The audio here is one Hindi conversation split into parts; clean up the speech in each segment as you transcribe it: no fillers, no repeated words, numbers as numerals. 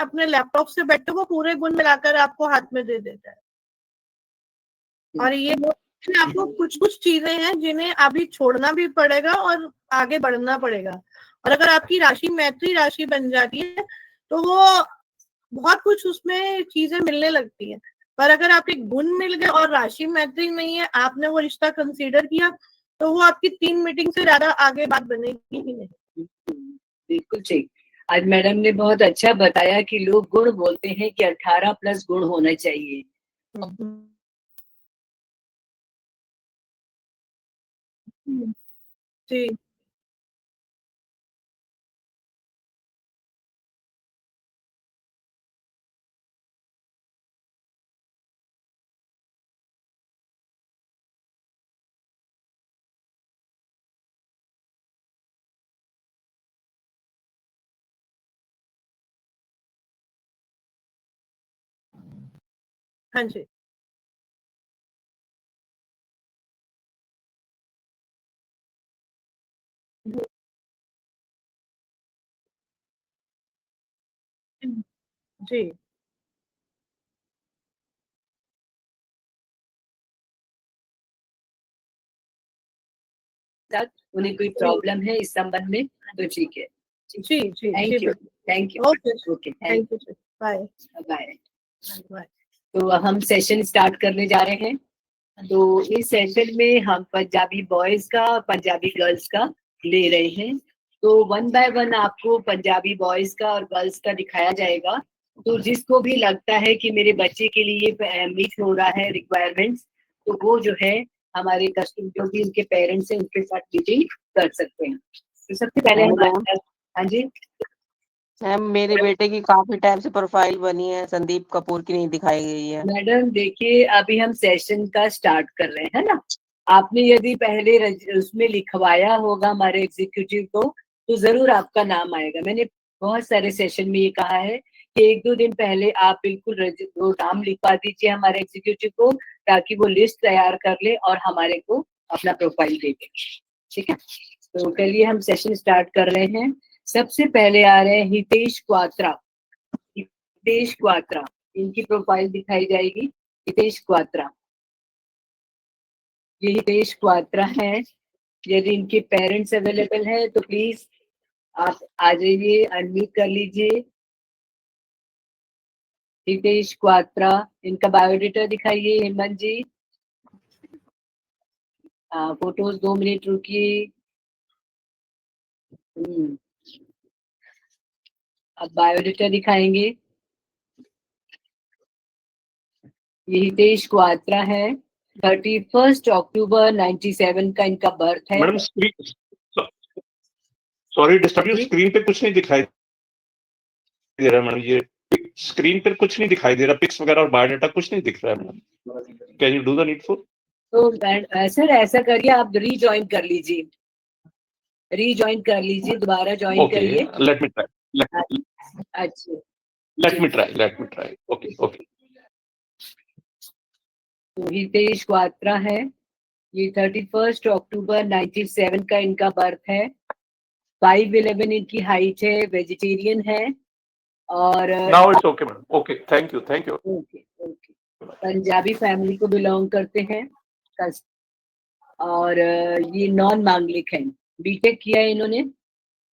अपने लैपटॉप से बैठे वो पूरे गुण मिलाकर आपको हाथ में दे देता है। और ये आपको कुछ कुछ चीजें हैं जिन्हें अभी छोड़ना भी पड़ेगा और आगे बढ़ना पड़ेगा। और अगर आपकी राशि मैत्री राशि बन जाती है तो वो बहुत कुछ उसमें चीजें मिलने लगती है। पर अगर आपके गुण मिल गए और राशि मैत्री नहीं है, आपने वो रिश्ता कंसीडर किया, तो वो आपकी 3 मीटिंग से ज्यादा आगे बात बनेगी ही नहीं। बिल्कुल ठीक। आज मैडम ने बहुत अच्छा बताया कि लोग गुण बोलते हैं कि 18 प्लस गुण होना चाहिए। जी हाँ जी जी उन्हें कोई प्रॉब्लम है इस संबंध में तो ठीक है। जी जी thank you, thank you. Okay thank you bye bye. Bye. तो हम सेशन स्टार्ट करने जा रहे हैं। तो इस सेशन में हम पंजाबी बॉयज का पंजाबी गर्ल्स का ले रहे हैं। तो 1 बाय 1 आपको पंजाबी बॉयज का और गर्ल्स का दिखाया जाएगा। तो जिसको भी लगता है कि मेरे बच्चे के लिए मीट हो रहा है रिक्वायरमेंट्स, तो वो जो है हमारे कस्टमर जो भी उनके पेरेंट्स हैं उनके साथ मीटिंग कर सकते हैं। तो सबसे पहले हम हाँ जी मैम, मेरे बेटे की काफी टाइम से प्रोफाइल बनी है, संदीप कपूर की नहीं दिखाई गई है। मैडम देखिए, अभी हम सेशन का स्टार्ट कर रहे हैं ना। आपने यदि पहले उसमें लिखवाया होगा हमारे एग्जीक्यूटिव को, तो जरूर आपका नाम आएगा। मैंने बहुत सारे सेशन में ये कहा है कि 1-2 दिन पहले आप बिल्कुल वो नाम लिखवा दीजिए हमारे एग्जीक्यूटिव को, ताकि वो लिस्ट तैयार कर ले और हमारे को अपना प्रोफाइल दे दे। ठीक है, तो चलिए हम सेशन स्टार्ट कर रहे हैं। सबसे पहले आ रहे हैं हितेश क्वात्रा। हितेश क्वात्रा, इनकी प्रोफाइल दिखाई जाएगी। हितेश क्वात्रा, ये हितेश क्वात्रा है। यदि इनके पेरेंट्स अवेलेबल हैं तो प्लीज आप आ जाइए, अनम्यूट कर लीजिए। हितेश क्वात्रा, इनका बायोडेटा दिखाइए हेमंत जी। फोटोज 2 मिनट रुकिए। अब बायोडेटा दिखाएंगे। ये हितेश क्वात्रा है। 31 अक्टूबर 97 का इनका बर्थ है। Madam sorry disturb you, screen पे कुछ नहीं दिखाई दे रहा मैडम। ये स्क्रीन पर कुछ नहीं दिखाई दे रहा, पिक्स वगैरह और बायोडाटा कुछ नहीं दिख रहा है madam. Can you do the needful? तो सर ऐसा करिए, आप रीजॉइन कर लीजिए, रीजॉइन कर लीजिए, दोबारा ज्वाइन करिए। Let me try. अच्छा, लेट मी ट्राई। ओके। तो हितेश क्वात्रा है। ये 31 अक्टूबर 97 का इनका बर्थ है। 5'11" इनकी हाइट है। वेजिटेरियन है। और now it's okay madam. Okay, thank you. Okay. Punjabi family को बिलोंग करते हैं। और ये नॉन मांगलिक है। बीटेक किया है इन्होंने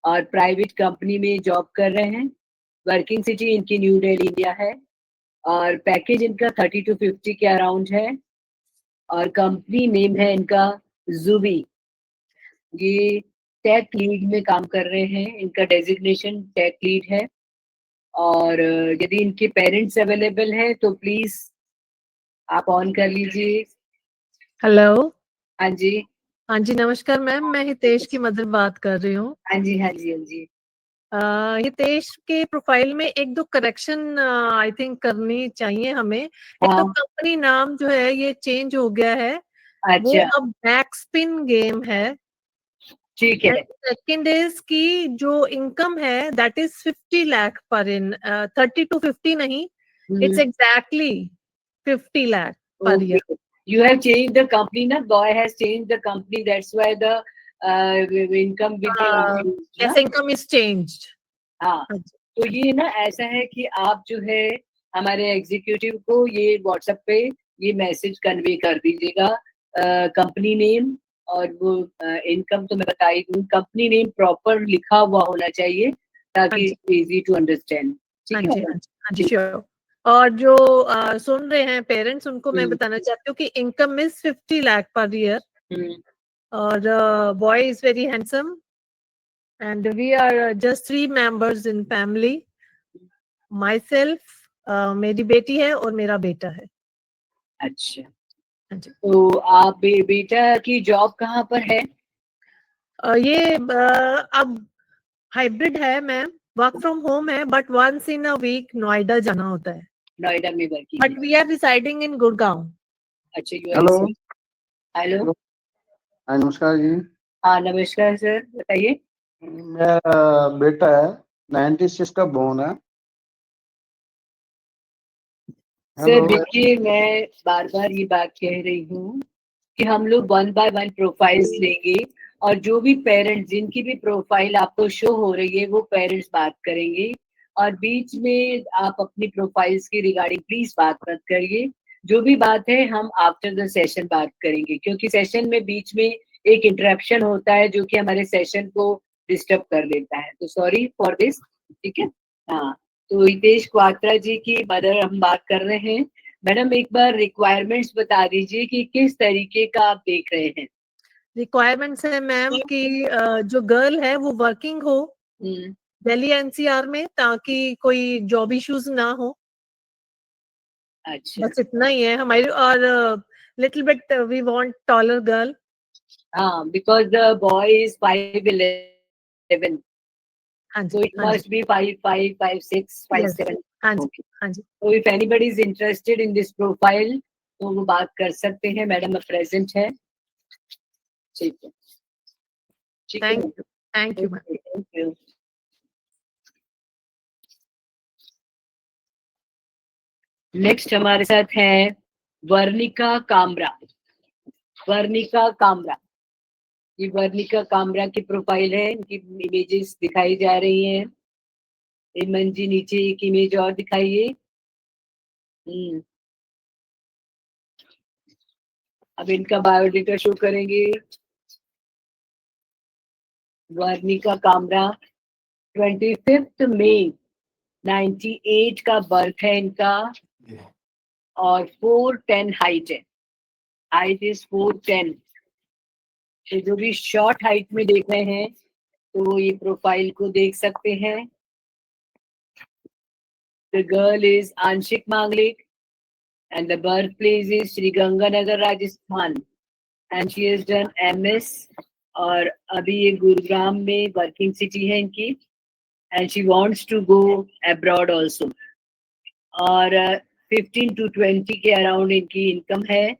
और प्राइवेट कंपनी में जॉब कर रहे हैं। वर्किंग सिटी इनकी न्यू दिल्ली इंडिया है। और पैकेज इनका 30 to 50 के अराउंड है। और कंपनी नेम है इनका जुबी। ये टेक लीड में काम कर रहे हैं। इनका डेजिग्नेशन टेक लीड है। और यदि इनके पेरेंट्स अवेलेबल है तो प्लीज आप ऑन कर लीजिए। हेलो। हाँ जी, हाँ जी, नमस्कार मैम, मैं हितेश की मदर बात कर रही हूँ। हाँ जी। हितेश के प्रोफाइल में 1-2 करेक्शन आई थिंक करनी चाहिए हमें। एक तो कंपनी नाम जो है ये चेंज हो गया है। वो अच्छा, अब बैकस्पिन गेम है। ठीक है। सेकंड इज की जो इनकम है दैट इज 50 लाख पर इन 30 to 50 नहीं, it's exactly 50 lakh per year. You have changed the company, na? Boy has changed the company. That's why the income will be increased. Yes, income is changed. हाँ, तो ये ना ऐसा है कि आप जो है हमारे एग्जीक्यूटिव को ये व्हाट्सएप पे ये मैसेज कन्वे कर दीजिएगा, कंपनी नेम और वो इनकम तो मैं बता ही दूँ, कंपनी नेम प्रॉपर लिखा हुआ होना चाहिए ताकि इजी टू अंडरस्टैंड। हाँ ठीक जी, है? हाँ जी, हाँ जी, श्योर। और जो सुन रहे हैं पेरेंट्स, उनको मैं बताना चाहती हूँ कि income is 50 lakh per year, और boy is very handsome and we are just 3 members in family, my self, मेरी बेटी है और मेरा बेटा है। अच्छा, हाँ जी। तो आप बेटा की जॉब कहाँ पर है? ये अब हाइब्रिड है मैम, वर्क फ्रॉम होम है, but once in a week Noida जाना होता है, नोएडा में working but we are residing in Gurgaon. अच्छा, हेलो हेलो, हाँ नमस्कार जी। हाँ नमस्कार सर, बताइए। मेरा बेटा है 96 का बोर्न है। सर हेलो देखिए, मैं बार बार ये बात कह रही हूँ कि हम लोग 1 बाय 1 प्रोफाइल्स लेंगे, और जो भी पेरेंट्स जिनकी भी प्रोफाइल आपको शो हो रही है वो पेरेंट्स बात करेंगे, और बीच में आप अपनी प्रोफाइल्स की रिगार्डिंग प्लीज बात मत करिए। जो भी बात है हम आफ्टर द सेशन बात करेंगे, क्योंकि सेशन में बीच में एक इंटरप्शन होता है जो कि हमारे सेशन को डिस्टर्ब कर देता है, तो सॉरी फॉर दिस। ठीक है? हाँ, तो हितेश क्वात्रा जी की मदर हम बात कर रहे हैं। मैडम एक बार रिक्वायरमेंट्स बता दीजिए कि किस तरीके का आप देख रहे हैं। रिक्वायरमेंट्स है मैम कि जो गर्ल है वो वर्किंग हो दिल्ली एनसीआर में, ताकि कोई जॉब इश्यूज ना हो, अच्छा, बस इतना ही है हमारी। और little bit we want taller girl. हाँ, बिकॉज द बॉय इज 5'11", हाँ so जी, it हाँ जी, must be 5'5", 5'6", यस, 5'7". हाँ जी, Okay. हाँ जी। So if anybody is interested in this profile, तो वो बात कर सकते हैं। मैडम प्रेजेंट है। ठीक है, ठीक है, thank you ma'am. Thank you. Next हमारे साथ है वर्णिका कामरा। वर्णिका कामरा, ये वर्णिका कामरा की प्रोफाइल है, इनकी इमेजेस दिखाई जा रही हैं। हेमंत जी नीचे एक इमेज और दिखाइए। अब इनका बायोडेटा शो करेंगे। वर्णिका कामरा 25 मई 98 का बर्थ है इनका, और 4'10" हाइट है। Height is 4'10". तो जो भी शॉर्ट हाइट में देख रहे हैं तो ये प्रोफाइल को देख सकते हैं। द गर्ल इज आंशिक मांगलिक and the birthplace is Sri Ganganagar, Rajasthan, and she has done MS, और अभी ये गुरुग्राम में वर्किंग सिटी है इनकी, and she wants to go abroad also, और 15 to 20 के अराउंड इनकी इनकम है।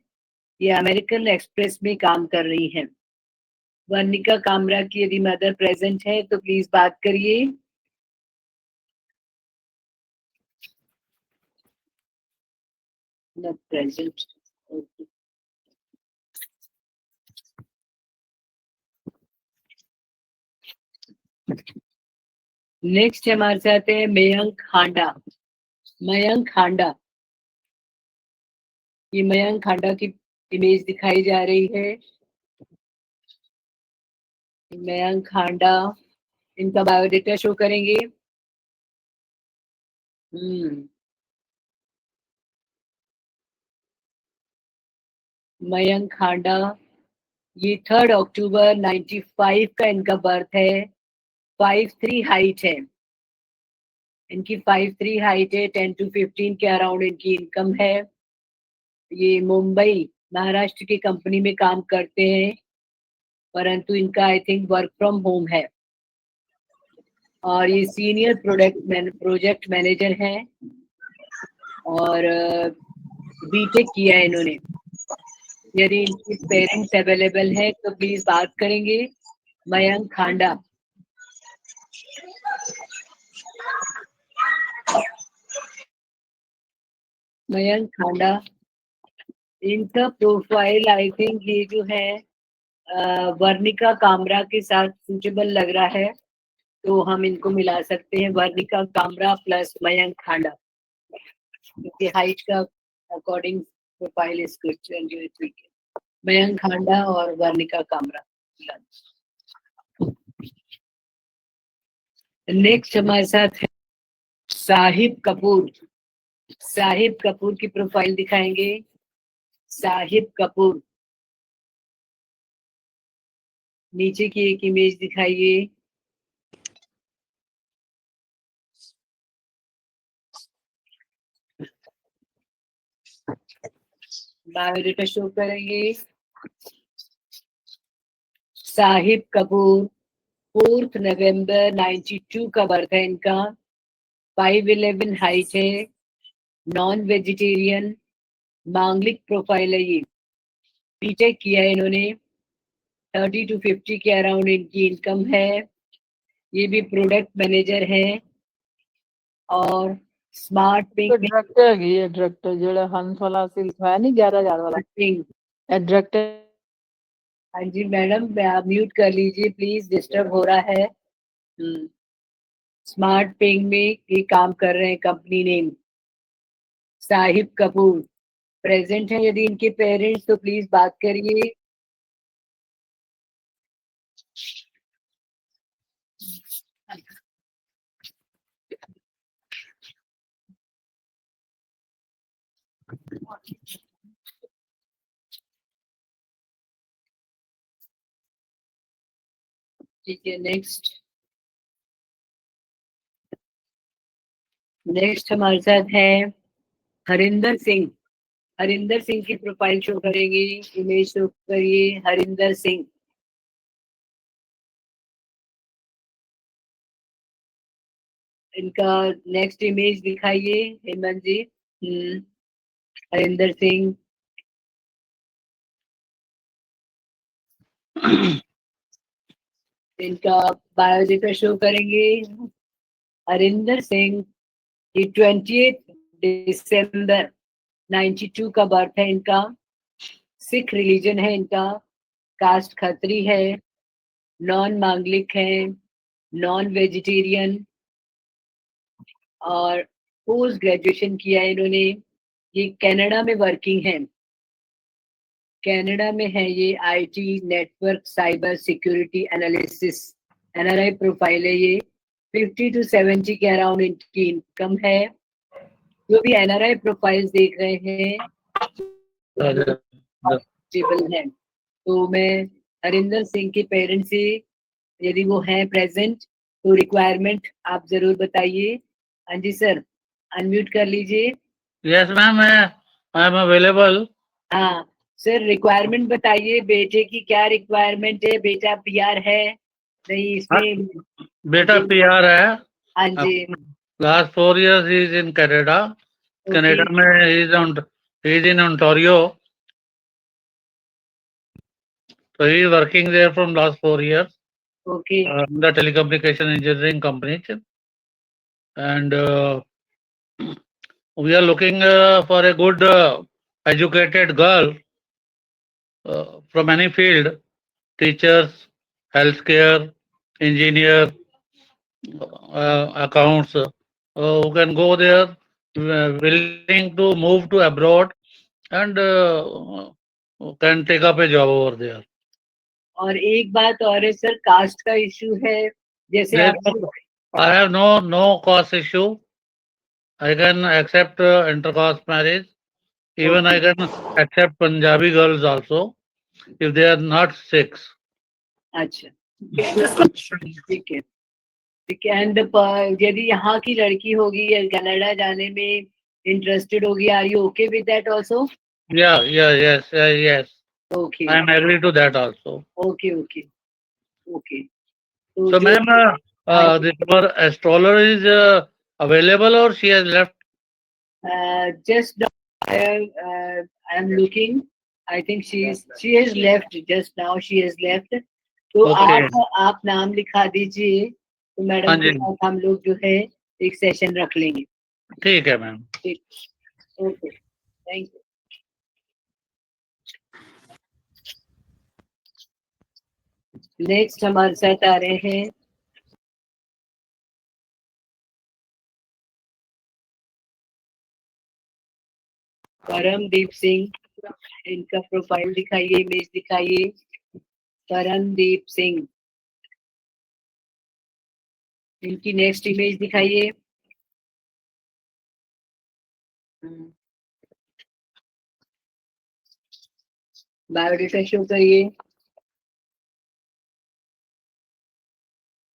ये अमेरिकन एक्सप्रेस में काम कर रही हैं। वर्णिका कामरा की यदि मदर प्रेजेंट है तो प्लीज बात करिए। Not present. नेक्स्ट हमारे साथ है मयंक हांडा। मयंक हांडा, ये मयंक हांडा की इमेज दिखाई जा रही है। मयंक हांडा, इनका बायोडेटा शो करेंगे। मयंक हांडा, ये 3 अक्टूबर 95 का इनका बर्थ है। 5'3" हाइट है इनकी, 5'3" हाइट है। 10 to 15 के अराउंड इनकी इनकम है। ये मुंबई महाराष्ट्र की कंपनी में काम करते हैं, परंतु इनका I think work from home है, और ये सीनियर प्रोजेक्ट मैनेजर हैं, और बीटेक किया है इन्होंने। यदि इनके पेरेंट्स अवेलेबल है तो प्लीज बात करेंगे। मयंक हांडा, मयंक हांडा, इनका प्रोफाइल आई थिंक ये जो है वर्णिका कामरा के साथ सूटेबल लग रहा है। तो हम इनको मिला सकते हैं, वर्णिका कामरा प्लस मयंक खांडा, क्योंकि हाइट का अकॉर्डिंग प्रोफाइल इज गुड, ठीक है। मयंक खांडा और वर्णिका कामरा। नेक्स्ट हमारे साथ है साहिब कपूर। साहिब कपूर की प्रोफाइल दिखाएंगे। साहिब कपूर, नीचे की एक इमेज दिखाइए। बायोडेटा शो करेंगे। साहिब कपूर 4 नवंबर 92 का बर्थ है इनका। 5'11" हाइट है, नॉन वेजिटेरियन, मांगलिक प्रोफाइल है ये। बीटेक किया है इन्होंने। 30 to 50 के अराउंड इनकी इनकम है। ये भी प्रोडक्ट मैनेजर है और स्मार्ट पिंक डायरेक्टर है ये, डायरेक्टर ਜਿਹੜਾ ਹੰਸ ਵਾਲਾ ਸੀ ਲਿਖਾਇਆ नहीं 11,000 वाला पिंक। डायरेक्टर। हाँ जी मैडम, आप म्यूट कर लीजिए प्लीज, डिस्टर्ब हो रहा है। स्मार्ट पिंक में ये काम कर रहे हैं, company name Sahib Kapoor. Present है यदि इनके पेरेंट्स तो प्लीज बात करिए। ठीक है, नेक्स्ट हमारे साथ है हरिंदर सिंह। हरिंदर सिंह की प्रोफाइल शो करेंगे, इमेज शो करिए। हरिंदर सिंह, इनका नेक्स्ट इमेज दिखाइए हेमंत जी। हरिंदर सिंह, इनका बायोडेटा शो करेंगे। हरिंदर सिंह 20 दिसंबर 92 का बर्थ है इनका। सिख रिलीजन है इनका, कास्ट खत्री है, नॉन मांगलिक है, नॉन वेजिटेरियन और पोस्ट ग्रेजुएशन किया है इन्होंने। ये कनाडा में वर्किंग है, कनाडा में है ये। IT network cyber security analysis, NRI profile है ये। 50 to 70 के अराउंड इनकी इनकम है। जो भी एनआरआई प्रोफाइल्स देख रहे हैं है। तो मैं हरिंदर सिंह के पेरेंट्स से यदि वो हैं प्रेजेंट तो रिक्वायरमेंट आप जरूर बताइए। हाँ जी सर, अनम्यूट कर लीजिए। Yes ma'am, I am available. हाँ सर, रिक्वायरमेंट बताइए, बेटे की क्या रिक्वायरमेंट है? बेटा पीआर है नहीं इसमें? बेटा पीआर है। हाँ जी। Last 4 years he is in Canada. Canada में he is in Ontario, so he is working there from last 4 years. Okay. The telecommunication engineering company, and we are looking for a good educated girl from any field: teachers, healthcare, engineer, accounts, who can go there, willing to move to abroad and can take up a job over there. और एक बात और है सर, कास्ट का इशू है जैसे आप? I have no caste issue. I can accept intercaste marriage. Even I can accept Punjabi girls also if they are not Sikhs. अच्छा, ठीक है, ठीक है। एंड यदि यहाँ की लड़की होगी या कनाडा जाने में इंटरेस्टेड होगी, are you okay with that also? Yes. Okay. I am agree to that also. Okay. So ma'am, our astrologer is available or she has left? Just now, I am looking. I think she has left just now. She has left. तो Okay. आप नाम लिखा दीजिए तो मैडम के साथ हम लोग जो है एक सेशन रख लेंगे। ठीक है मैम। ठीक, ओके, थैंक यू। नेक्स्ट हमारे साथ आ रहे हैं परमदीप सिंह, इनका प्रोफाइल दिखाइए, इमेज दिखाइए। परमदीप सिंह, इनकी नेक्स्ट इमेज दिखाइए। बायोडेटा शो करिए।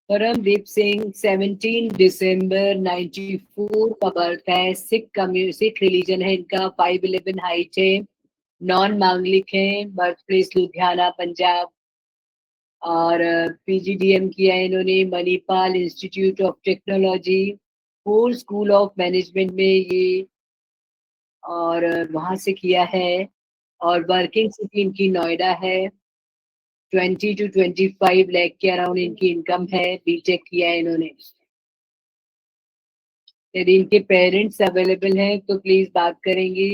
परमदीप सिंह 17 दिसंबर 94 का बर्थ है। सिख रिलीजन है इनका। 5'11" हाइट है। नॉन मांगलिक है। Birth place Ludhiana Punjab. और PGDM किया है इन्होंने Manipal institute of technology, full school of management में ये, और वहां से किया है। और वर्किंग सिटी इनकी नोएडा है। 20 to 25 लाख के अराउंड इनकी इनकम है। बीटेक किया है इन्होंने। यदि इनके पेरेंट्स अवेलेबल हैं तो प्लीज बात करेंगे।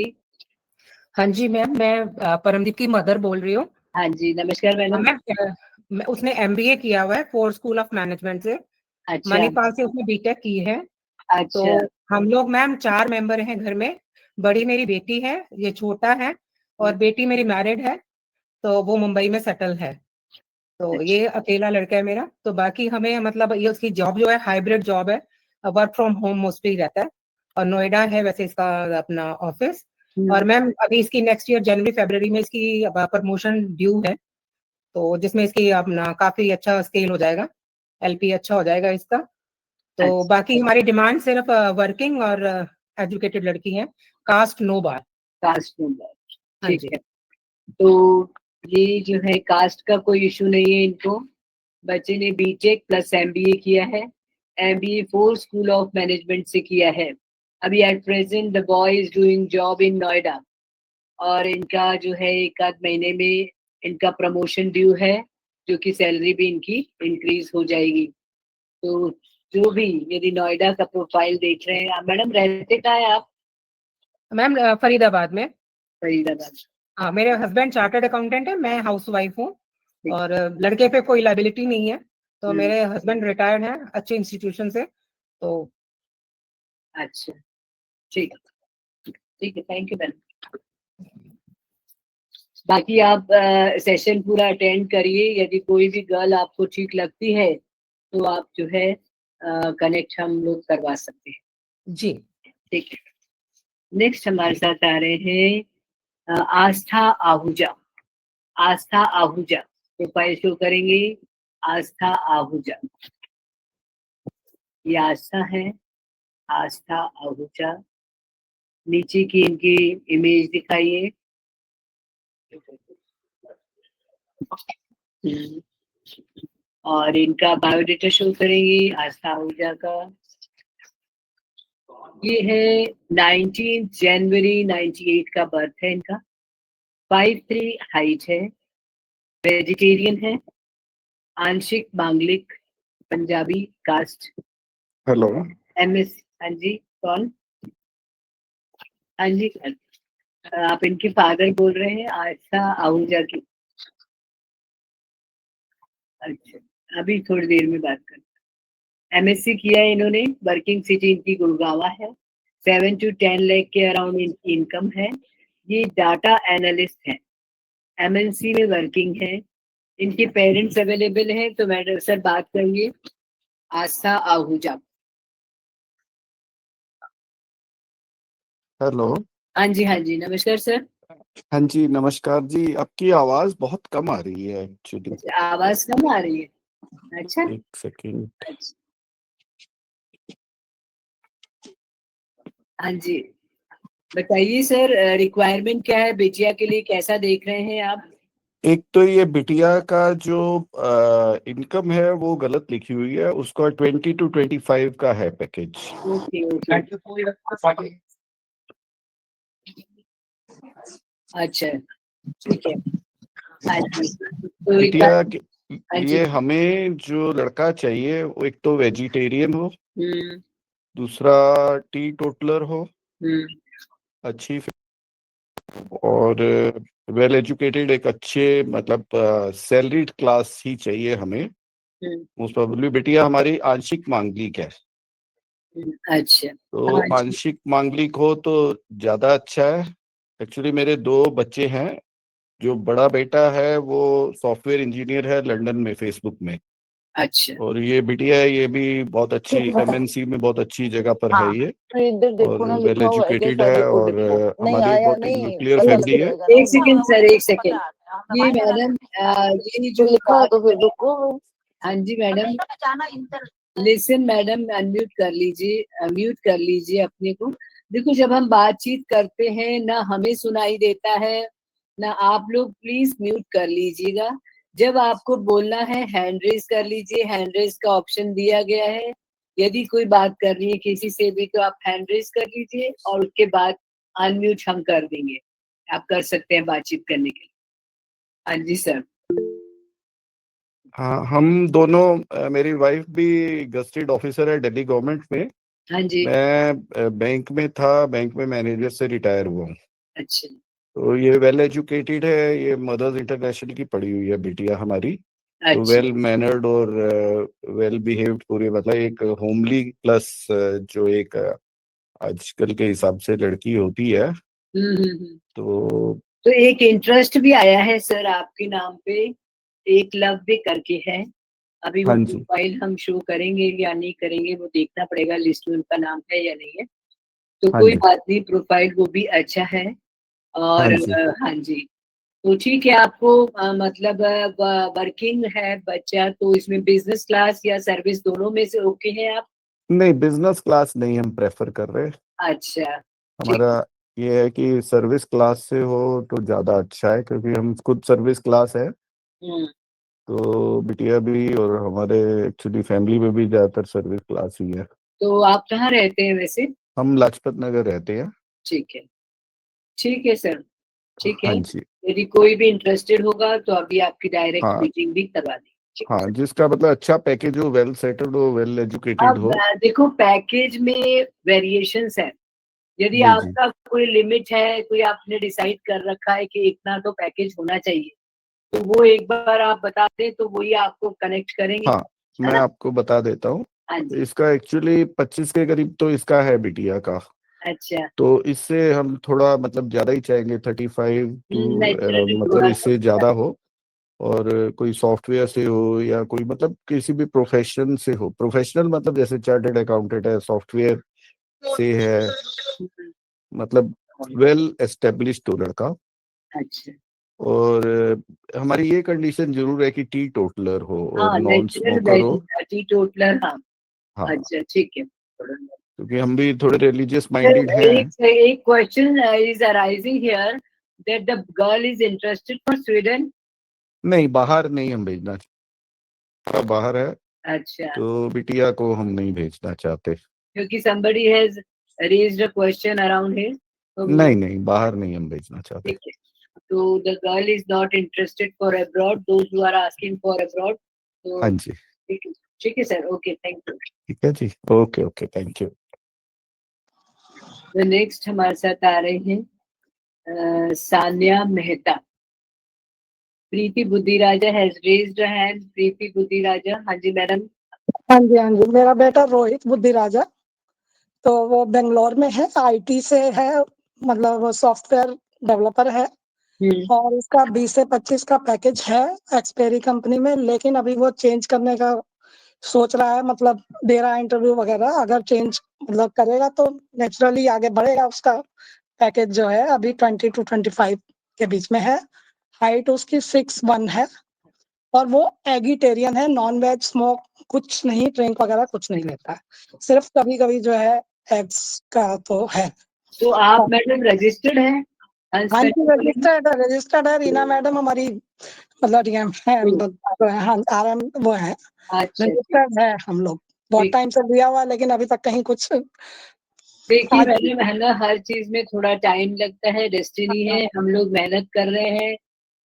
हाँ जी मैम, मैं परमदीप की मदर बोल रही हूँ। हाँ जी, नमस्कार मैडम। मैं उसने MBA किया हुआ है फोर्ट स्कूल ऑफ मैनेजमेंट से। अच्छा मणिपाल से उसने बीटेक की है। तो अच्छा हम लोग मैम 4 मेंबर हैं घर में। बड़ी मेरी बेटी है, ये छोटा है, और बेटी मेरी मैरिड है, तो वो मुंबई में सेटल है। तो ये अकेला लड़का है मेरा। तो बाकी हमें मतलब ये उसकी जॉब जो है हाइब्रिड जॉब है, वर्क फ्रॉम होम मोस्टली रहता है, और नोएडा है वैसे इसका अपना ऑफिस। और मैम अभी इसकी नेक्स्ट ईयर जनवरी फरवरी में इसकी प्रमोशन ड्यू है, तो जिसमें इसकी अपना काफी अच्छा स्केल हो जाएगा, LP अच्छा हो जाएगा इसका। तो बाकी हमारी डिमांड सिर्फ वर्किंग और एजुकेटेड लड़की है, कास्ट नो बार। कास्ट नंबर, हाँ ठीक जी। है। तो ये जो है कास्ट का कोई इशू नहीं है इनको। बच्चे ने बीटेक प्लस MBA किया है। MBA fort school of management से किया है। अभी at present the boy is doing job in Noida, और इनका जो है 1 आध महीने में इनका प्रमोशन ड्यू है, जो कि सैलरी भी इनकी इंक्रीज हो जाएगी। तो जो भी यदि नोएडा का प्रोफाइल देख रहे हैं, मैडम रहते कहाँ है आप? मैम फरीदाबाद में। फरीदाबाद। हाँ, मेरे हस्बैंड चार्टर्ड अकाउंटेंट है, मैं हाउसवाइफ हूँ, और लड़के पे कोई लाइबिलिटी नहीं है। तो मेरे हस्बैंड रिटायर्ड हैं अच्छे इंस्टीट्यूशन से। तो अच्छा, ठीक ठीक है, थैंक यू मैडम। बाकी आप सेशन पूरा अटेंड करिए। यदि कोई भी गर्ल आपको ठीक लगती है तो आप जो है कनेक्ट हम लोग करवा सकते हैं। जी ठीक है। नेक्स्ट हमारे साथ आ रहे हैं आस्था आहूजा। आस्था आहूजा प्रोफाइल शो करेंगे। आस्था आहूजा, ये आस्था है। आस्था आहूजा, नीचे की इनकी इमेज दिखाइए। और इनका बायोडेटा शो करेंगे आस्था आहूजा का। ये है 19 जनवरी 98 का बर्थ है इनका। 5'3" हाइट है। वेजिटेरियन है। आंशिक मांगलिक, पंजाबी कास्ट। हेलो, MS, हाँ जी, कौन? हाँ जी, आप इनके फादर बोल रहे हैं आस्था आहूजा की? अच्छा, अभी थोड़ी देर में बात करते हैं। MSc किया है इन्होंने। वर्किंग सिटी इनकी गुड़गांव है। 7 to 10 लाख के अराउंड इनकी इनकम है। ये डाटा एनालिस्ट है। MNC में वर्किंग है। इनके पेरेंट्स अवेलेबल हैं तो मैडम सर बात करिए। आस्था आहूजा। हेलो। हाँ जी, नमस्कार सर। हाँ जी, नमस्कार जी। आपकी आवाज बहुत कम आ रही है एक्चुअली। आवाज कम आ रही है? अच्छा, एक सेकेंड। हाँ जी, बताइए सर, रिक्वायरमेंट क्या है बिटिया के लिए? कैसा देख रहे हैं आप? एक तो ये बिटिया का जो इनकम है वो गलत लिखी हुई है, उसका 20 to 25 का है पैकेज। ओके ओके, अच्छा, ठीक है। हाँ जी, तो बिटिया के हाँ जी। लिए हमें जो लड़का चाहिए वो एक तो वेजिटेरियन हो, हम्म दूसरा टी टोटलर हो, हम्म अच्छी और वेल एजुकेटेड, एक अच्छे मतलब सैलरीड क्लास ही चाहिए हमें। मोस्ट प्रोबेबली बिटिया हमारी आंशिक मांगलिक है, अच्छा, तो हाँ जी, आंशिक मांगलिक हो तो ज्यादा अच्छा है। एक्चुअली मेरे 2 बच्चे हैं। जो बड़ा बेटा है वो सॉफ्टवेयर इंजीनियर है लंदन में, फेसबुक में। अच्छा, और ये बिटिया है, ये भी बहुत अच्छी एमएनसी में बहुत अच्छी जगह पर है ये, तो इधर और देखो ना, वेल लिखा हुआ है एजुकेटेड जैसा है, देखो और देखो, नहीं हमारी आया बहुत नहीं, न्यूक्लियर अलग फैमिली है। दिखेगा ना। एक सेकेंड सर, एक सेकेंड। ये मैडम, ये तो जो लिखा हो बात, तो फिर रुको। हाँ जी मैडम, लिसन मैडम, अनम्यूट कर लीजिए, म्यूट कर लीजिए अपने को। देखो, जब हम बातचीत करते हैं ना हमें सुनाई देता है ना आप लोग, प्लीज म्यूट कर लीजिएगा। जब आपको बोलना है हैंड रेज कर लीजिए, हैंड रेज का ऑप्शन दिया गया है। यदि कोई बात कर रही है किसी से भी तो आप हैंड रेज कर लीजिए और उसके बाद अनम्यूट हम कर देंगे, आप कर सकते हैं बातचीत करने के लिए। हाँ जी सर। हाँ, हम दोनों, मेरी वाइफ भी गस्टेड ऑफिसर है दिल्ली गवर्नमेंट में। हाँ जी। मैं बैंक में था, बैंक में मैनेजर से रिटायर हुआ हूँ। अच्छा। तो ये वेल एजुकेटेड है, ये मदर्स इंटरनेशनल की पढ़ी हुई है बिटिया हमारी। तो अच्छा। वेल मैनर्ड और वेल बिहेव्ड पूरे, मतलब एक होमली प्लस जो एक आजकल के हिसाब से लड़की होती है। तो तो एक इंटरेस्ट भी आया है सर आपके नाम पे, एकलव्य करके है। अभी वो हाँ जी, प्रोफाइल हम शो करेंगे या नहीं करेंगे वो देखना पड़ेगा, लिस्ट में उनका नाम है या नहीं है। तो हाँ कोई जी, बात नहीं, प्रोफाइल वो भी अच्छा है। हाँ और जी। हाँ जी। तो ठीक है, आपको मतलब वर्किंग है बच्चा, तो इसमें बिजनेस क्लास या सर्विस दोनों में से ओके है आप? नहीं, बिजनेस क्लास नहीं हम प्रेफर कर रहे। अच्छा। ठीक। हमारा ये है कि सर्विस क्लास से हो तो ज़्यादा अच्छा है, क्योंकि हम खुद सर्विस क्लास है। हम्म। तो बिटिया भी और हमारे एक्चुअली फैमिली में भी ज़्यादातर सर्विस क्लास ही है। तो आप कहाँ रहते हैं वैसे? हम लाजपत नगर रहते हैं। ठीक है, ठीक है सर, ठीक है। हाँ जी। यदि कोई भी इंटरेस्टेड होगा तो अभी आपकी डायरेक्ट हाँ, मीटिंग भी करवा देंगे। ठीक है हाँ, सर। जिसका मतलब अच्छा पैकेज हो, वेल सेटल्ड हो, वेल एजुकेटेड अब हो। देखो, पैकेज में वेरिएशंस है। यदि जी जी। आपका कोई लिमिट है, कोई आपने डिसाइड कर रखा है कि इतना तो पैकेज होना चाहिए, तो वो एक बार आप बता दें तो वही आपको कनेक्ट करेंगे, हाँ, है मैं ना? आपको बता देता हूँ। हाँ जी। इसका एक्चुअली 25 के करीब तो इसका है बिटिया का। अच्छा। तो इससे हम थोड़ा मतलब ज़्यादा ही चाहेंगे, 35 टू नेचुरली अराउंड, मतलब थोड़ा इससे ज़्यादा हो। और कोई सॉफ्टवेयर से हो या कोई मतलब किसी भी प्रोफेशन से हो, प्रोफेशनल मतलब जैसे चार्टर्ड अकाउंटेंट है, सॉफ्टवेयर से है, मतलब वेल एस्टेब्लिश्ड हो लड़का। अच्छा। और हमारी ये कंडीशन जरूर है कि टी टोटलर हो और हाँ, नॉन नेचुरल स्मोकर हो। टी टोटलर, हाँ। हाँ, अच्छा, ठीक है। क्योंकि हम भी थोड़े रिलीजियस Sir, माइंडेड हैं। एक question is arising here that the girl is interested for Sweden. नहीं, बाहर नहीं हम भेजना चाहते, बाहर है अच्छा, तो बिटिया को हम नहीं भेजना चाहते। क्योंकि somebody has raised a question around here, तो नहीं नहीं, बाहर नहीं हम भेजना चाहते। ठीक है। तो the girl is not interested for abroad, those who are asking for abroad, हाँ तो जी, ठीक है सर, ओके, थैंक यू। ठीक है जी, ओके ओके, थैंक यू। तो नेक्स्ट हमारे साथ आ रहे हैं सान्या मेहता। प्रीति बुद्धिराजा हैज रेज्ड हैंड। प्रीति बुद्धिराजा, हाँ जी मैडम। हाँ जी, हाँ जी, मेरा बेटा रोहित बुद्धिराजा, तो वो बेंगलोर में है, आईटी से है, मतलब वो सॉफ्टवेयर डेवलपर है। और उसका 20 से 25 का पैकेज है एक्सपेरी कंपनी में, लेकिन अभी वो चेंज करने का सोच रहा है, मतलब दे रहा है इंटरव्यू वगैरह। अगर चेंज मतलब करेगा तो नेचुरली आगे बढ़ेगा उसका पैकेज जो है, अभी 20 to 25 के बीच में है। हाइट उसकी 6'1" है और वो एगिटेरियन है, नॉन वेज स्मोक कुछ नहीं, ड्रिंक वगैरह कुछ नहीं लेता है, सिर्फ कभी कभी जो है एग्स का तो है। तो आप मैडम रजिस्टर्ड हैं हंस हाँ जी, मैट्रिमोनी में? रजिस्टर्ड है। रीना मैडम हमारी मतलब ये है, हाँ RM वो है, अच्छा, ठीक। रजिस्टर्ड है। हम लोग बहुत ठीक। टाइम से दिया हुआ है, लेकिन अभी तक कहीं कुछ देखिए आज मैडम, है ना, हर चीज में थोड़ा टाइम लगता है, डेस्टिनी है, हम लोग मेहनत कर रहे हैं,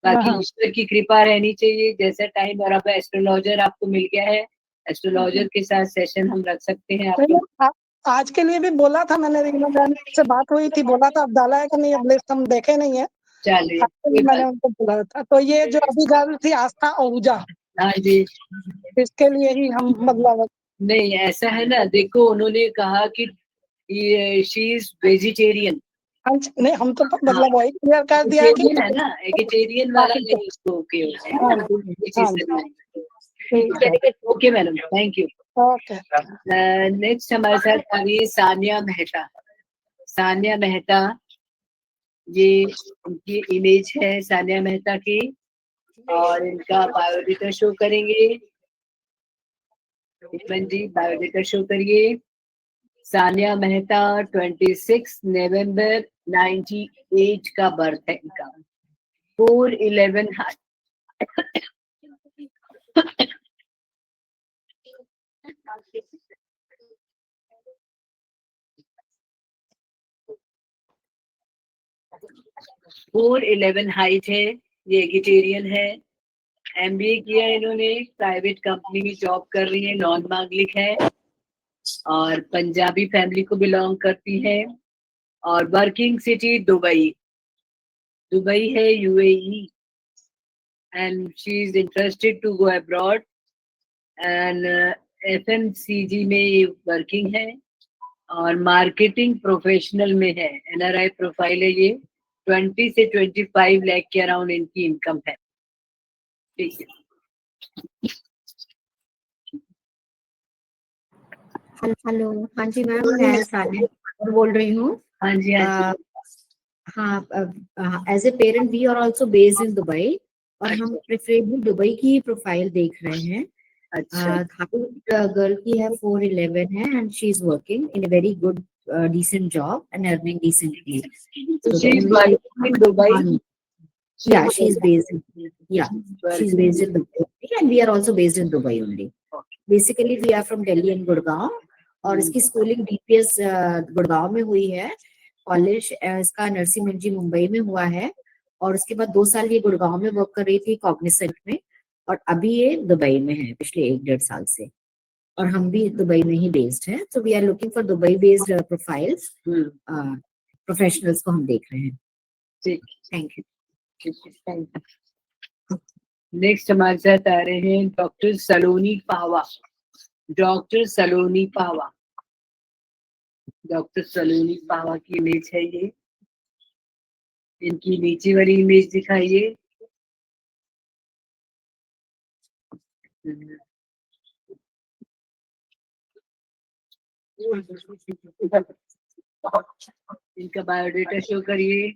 बाकी हाँ, ईश्वर की कृपा रहनी चाहिए जैसा टाइम। और अब एस्ट्रोलॉजर आपको मिल गया है, एस्ट्रोलॉजर के साथ सेशन हम रख सकते हैं आप लोग। आज के लिए भी बोला था मैंने, रीना मैडम से बात हुई थी, बोला था अब डाला है कि नहीं, अब लिस्ट हम देखे नहीं है। चलिए, आज के कोई लिए मैंने बात। उनको बोला था। तो ये जो अभी गर्ल थी आस्था आहूजा, हाँ जी। इसके लिए ही हम मतलब नहीं, ऐसा है ना, देखो उन्होंने कहा कि शी इज वेजिटेरियन, हाँ जी, नहीं हम तो मतलब वही क्लियर कर दिया है कि वेजिटेरियन है ना, वेजिटेरियन वाला बाकी नहीं उसको ओके हो हाँ जाएगा जी इस हाँ चीज जी से। ठीक है okay madam, thank you. Okay next हमारे साथ आ रही है सानिया मेहता। सानिया मेहता, ये उनकी इमेज है सानिया मेहता की, और इनका बायोडेटा शो करेंगे। हेमंत जी बायोडेटा शो करिए। सानिया मेहता 26 नवंबर 98 का बर्थ है इनका। 411 411 हाइट है। ये एगिटेरियन है। एमबीए किया है इन्होंने, प्राइवेट कंपनी में जॉब कर रही है, नॉन मांगलिक है और पंजाबी फैमिली को बिलोंग करती है। और वर्किंग सिटी दुबई, दुबई है UAE, and she is interested to go abroad and FMCG में ये वर्किंग है और मार्केटिंग प्रोफेशनल में है। एनआरआई प्रोफाइल है ये। 20 से 25 लाख के अराउंड इनकी इनकम है। ठीक है। हेलो, हाँ जी मैम, मैं सानिया बोल रही हूँ। हाँ जी हाँ जी। हाँ, as a parent we are also based in Dubai और हम प्रेफरेबली दुबई की प्रोफाइल देख रहे हैं। अच्छा गर्ल की है 411 है and she is working in a very good decent job and earning decently. So So she is working in Dubai. yeah, she's based in she's based in Dubai and we are also based in Dubai only. Basically we are from Delhi and Gurgaon और इसकी स्कूलिंग डीपीएस गुड़गांव में हुई है। कॉलेज इसका नरसिंह जी मुंबई में हुआ है और उसके बाद 2 साल ये गुड़गांव में वर्क कर रही थी कॉग्निसेंट में और अभी ये दुबई में है पिछले 1-1.5 साल से और हम भी दुबई में ही बेस्ड हैं। So we are looking for Dubai based profiles, professionals को हम देख रहे हैं। ठीक, थैंक यू। नेक्स्ट हमारे साथ आ रहे हैं डॉक्टर सलोनी पावा। डॉक्टर सलोनी पावा, डॉक्टर सलोनी पावा की इमेज है ये। इनकी नीचे वाली इमेज दिखाइए। इनका बायोडेटा शो करिए।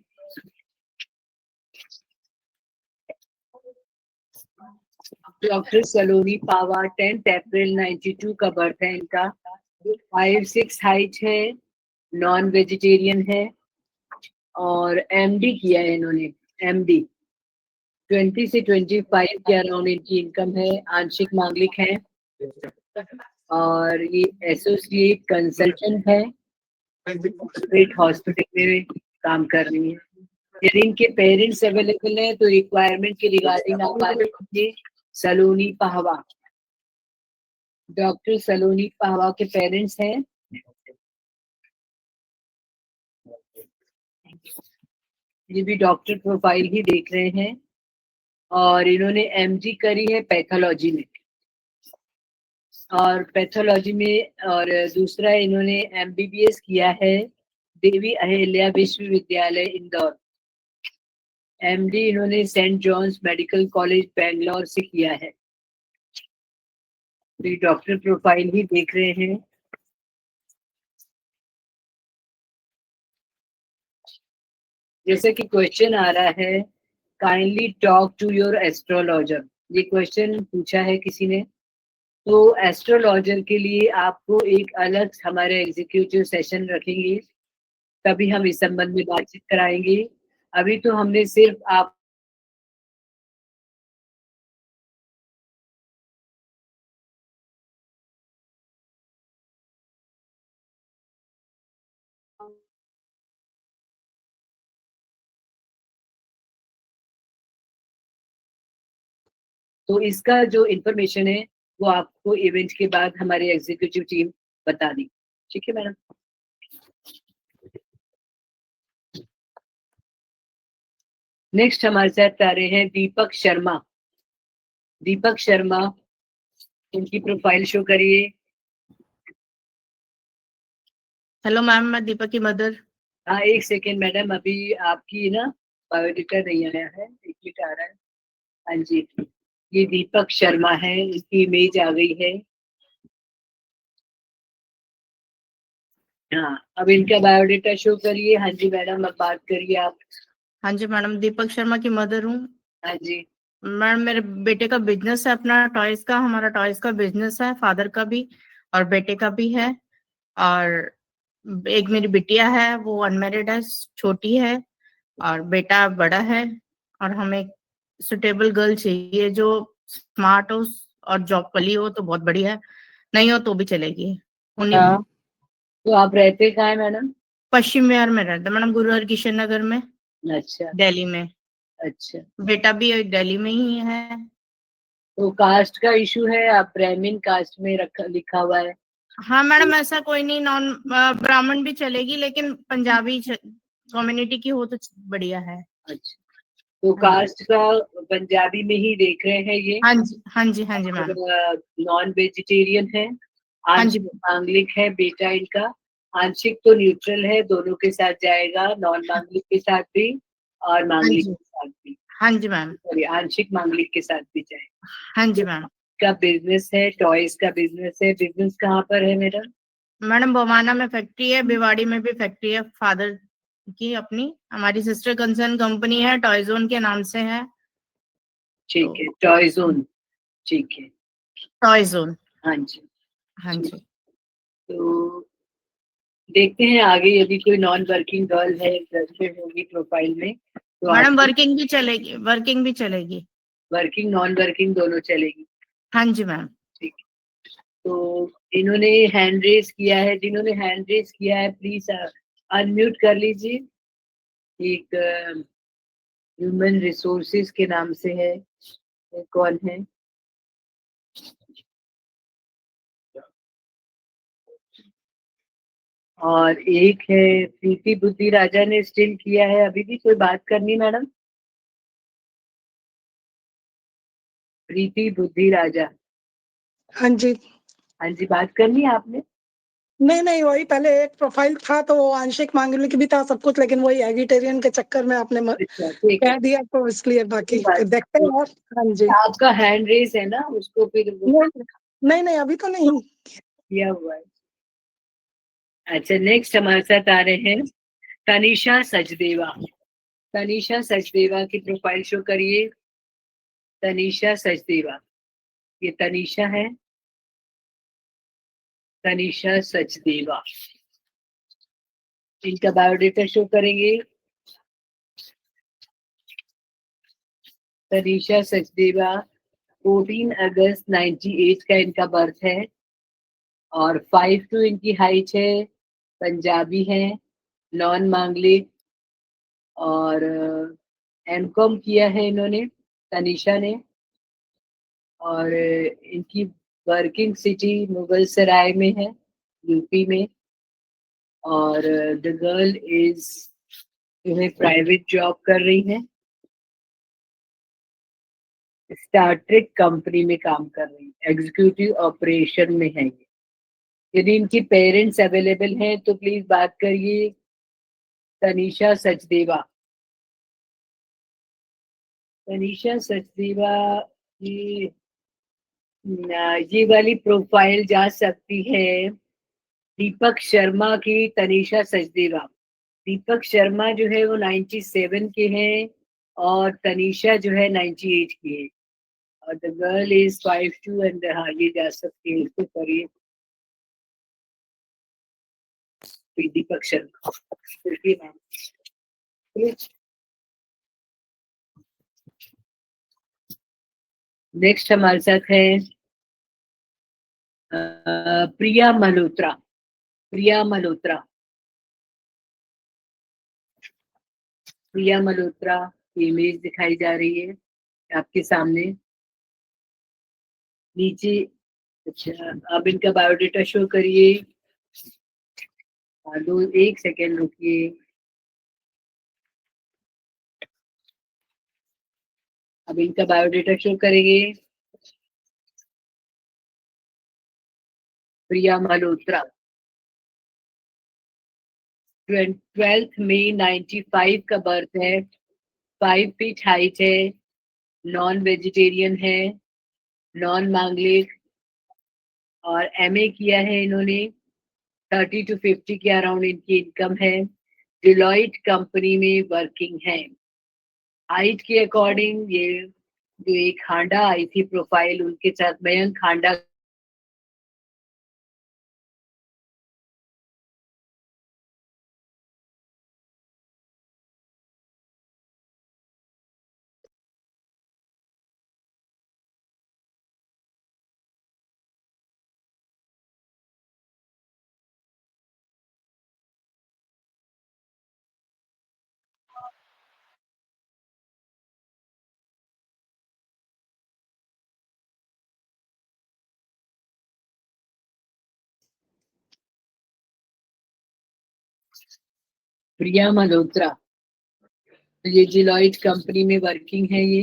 डॉक्टर सलोनी पावा 10 अप्रैल 92 का बर्थ है इनका। 5'6" हाइट है, नॉन वेजिटेरियन है और एमडी किया है इन्होंने। एमडी 20 से 25 के अराउंड इनकी इनकम है। आंशिक मांगलिक है और ये एसोसिएट कंसल्टेंट है, प्राइवेट हॉस्पिटल में काम कर रही है। यदि इनके पेरेंट्स अवेलेबल है तो रिक्वायरमेंट के रिगार्डिंग आप बात कीजिए। सलोनी पाहवा, डॉक्टर सलोनी पाहवा के पेरेंट्स हैं। ये भी डॉक्टर प्रोफाइल ही देख रहे हैं और इन्होंने एमजी करी है पैथोलॉजी में और पैथोलॉजी में, और दूसरा इन्होंने एमबीबीएस किया है देवी अहिल्या विश्वविद्यालय इंदौर। एमडी इन्होंने saint John's medical college Bangalore से किया है। तो डॉक्टर प्रोफाइल ही देख रहे हैं। जैसे कि क्वेश्चन आ रहा है, kindly talk to your astrologer, ये क्वेश्चन पूछा है किसी ने। तो एस्ट्रोलॉजर के लिए आपको एक अलग हमारे एग्जीक्यूटिव सेशन रखेंगे, तभी हम इस संबंध में बातचीत कराएंगे। अभी तो हमने सिर्फ आप तो इसका जो इंफॉर्मेशन है वो आपको इवेंट के बाद हमारी एग्जीक्यूटिव टीम बता दी। ठीक है मैडम। नेक्स्ट हमारे साथ आ रहे हैं दीपक शर्मा। दीपक शर्मा, इनकी प्रोफाइल शो करिए। हेलो मैम, मैं दीपक की मदर। हाँ, एक सेकेंड मैडम, अभी आपकी ना बायोडेटा नहीं आया है, एक मिनट आ रहा है। हाँ जी, ये दीपक शर्मा है, इसकी इमेज आ गई है। हाँ, अब इनका बायोडेटा शो करिए। हाँ जी मैडम, अब बात करिए आप। हाँ जी मैडम, दीपक शर्मा की मदर हूँ। हाँ जी। मैडम, मेरे बेटे का बिजनेस है अपना टॉयज का, हमारा टॉयज का बिजनेस है, फादर का भी और बेटे का भी है। और एक मेरी बिटिया है, वो अनमेरिड है, छोटी है, और बेटा बड़ा है। और हमें सुटेबल गर्ल चाहिए जो स्मार्ट हो और जॉब वाली हो तो बहुत बढ़िया है, नहीं हो तो भी चलेगी। उन्हीं हाँ। तो आप रहते कहाँ है मैडम? पश्चिम विहार में रहता है मैडम, गुरु हरकिशन नगर में, अच्छा दिल्ली में। अच्छा। बेटा भी दिल्ली में ही है। तो कास्ट का इशू है, आप ब्राह्मण कास्ट में लिखा हुआ है। हाँ मैडम, ऐसा कोई नहीं, नॉन ब्राह्मण भी चलेगी, लेकिन पंजाबी कम्युनिटी की हो तो बढ़िया है। अच्छा, तो कास्ट का पंजाबी में ही देख रहे हैं ये। हाँ जी हाँ जी हाँ जी मैम। नॉन वेजिटेरियन है, हाँ जी आंशिक मांगलिक है बेटा इनका। आंशिक तो न्यूट्रल है, दोनों के साथ जाएगा, नॉन मांगलिक के साथ भी और हाँ मांगलिक जी के साथ भी। हाँ जी मैम। सॉरी, आंशिक मांगलिक के साथ भी जाएगा। हाँ जी मैम। का बिजनेस है, टॉयज का बिजनेस है। बिजनेस कहाँ पर है मेरा? मैडम, बवाना में फैक्ट्री है, भिवाड़ी में भी फैक्ट्री है फादर की अपनी। हमारी सिस्टर कंसर्न कंपनी है, टॉयजोन के नाम से है। ठीक है, टॉयजोन, ठीक है। टॉयजोन। हाँ जी। हाँ ठीक। जी तो देखते हैं आगे, यदि कोई नॉन वर्किंग गर्ल है इंटरेस्टेड होगी प्रोफाइल में तो मैडम, आप। वर्किंग भी चलेगी, वर्किंग भी चलेगी। वर्किंग नॉन वर्किंग दोनों चलेगी। हाँ जी मैम। ठीक। तो इन्होंने हैंड रेज किया है, जिन्होंने हैंड रेज किया है प्लीज अनम्यूट कर लीजिए। एक ह्यूमन रिसोर्सेज के नाम से है, ये कौन है? और एक है प्रीति बुद्धि राजा ने स्टिल किया है। अभी भी कोई बात करनी मैडम? प्रीति बुद्धि राजा। हाँ जी। हाँ जी, बात करनी है आपने? नहीं नहीं, वही पहले एक प्रोफाइल था तो वो आंशिक मांगलिक भी था सब कुछ, लेकिन वही एगिटेरियन के चक्कर में आपने अच्छा, ठीक है। कह दिया तो इसलिए बाकी कोई बात देखते हैं। नहीं। और हाँ जी। आपका हैंड रेज है ना, उसको फिर वो नहीं नहीं नहीं, अभी तो नहीं। किया हुआ है। अच्छा, नेक्स्ट हमारे साथ आ रहे हैं तनिषा सचदेवा। तनिषा सचदेवा की प्रोफाइल शो करिए। तनिषा सचदेवा, ये तनिषा है, तनिषा सचदेवा। इनका बायोडेटा शो करेंगे। तनिषा सचदेवा 14 अगस्त 98 का इनका बर्थ है और 5'2" इनकी हाइट है, पंजाबी है, नॉन मांगलिक, और एमकॉम किया है इन्होंने, तनिषा ने। और इनकी वर्किंग सिटी मुगल सराय में है, यूपी में। और the girl is private job कर रही है, स्टार ट्रेक कंपनी में काम कर रही है, एग्जीक्यूटिव ऑपरेशन में है ये। यदि इनकी पेरेंट्स अवेलेबल हैं तो प्लीज बात करिए। तनिषा सचदेवा, तनिषा सचदेवा की ये वाली प्रोफाइल जा सकती है दीपक शर्मा की। तनिषा सचदेवा, दीपक शर्मा जो है वो 97 के हैं और तनिषा जो है 98 की है। और द गर्ल इज 5'2" एंड हाँ, ये जा सकती है, इसको करिए दीपक शर्मा। नेक्स्ट हमारे साथ है प्रिया मल्होत्रा। प्रिया मल्होत्रा, प्रिया मल्होत्रा की इमेज दिखाई जा रही है आपके सामने नीचे। अच्छा, अब इनका बायोडेटा शो करिए। दो एक सेकेंड रुकिए। अब इनका बायोडेटा शो करेंगे। प्रिया मल्होत्रा, 12th मई 95 का बर्थ है, 5 फीट हाइट है, नॉन वेजिटेरियन है, नॉन मांगलिक, और एमए किया है इन्होंने। 30 to 50 के अराउंड इनकी इनकम है। डिलॉइट कंपनी में वर्किंग है। हाइट के अकॉर्डिंग ये जो एक खांडा आई थी प्रोफाइल उनके साथ, मयंक खांडा, प्रिया मल्होत्रा, तो ये डिलॉइट कंपनी में वर्किंग है ये।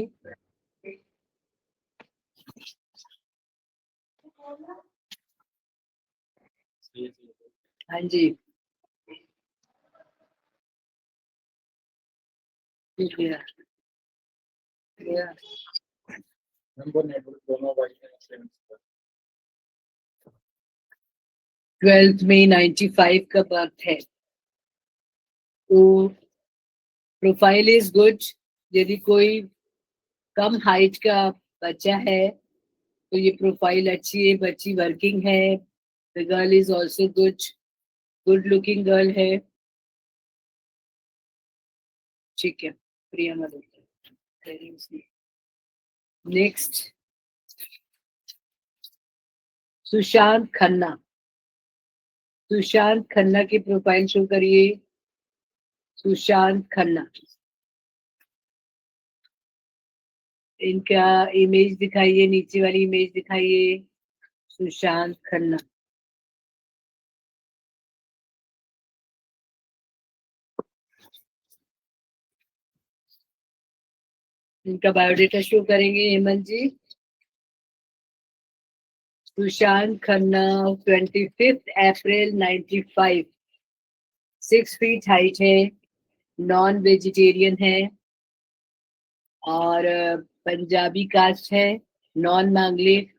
हाँ जी, ठीक है। 12th मई 95 का बर्थ है। तो प्रोफाइल इज गुड। यदि कोई कम हाइट का बच्चा है तो ये प्रोफाइल अच्छी है, बच्ची वर्किंग है। The girl is also good looking girl है। ठीक है, प्रिया मल्होत्रा। नेक्स्ट, सुशांत खन्ना। सुशांत खन्ना की प्रोफाइल शो करिए। सुशांत खन्ना, इनका इमेज दिखाइए, नीचे वाली इमेज दिखाइए। सुशांत खन्ना, इनका बायोडेटा शो करेंगे हेमंत जी। सुशांत खन्ना, 25 अप्रैल 95, 6 फीट हाइट है, नॉन वेजिटेरियन है, और पंजाबी कास्ट है, नॉन मांगलिक।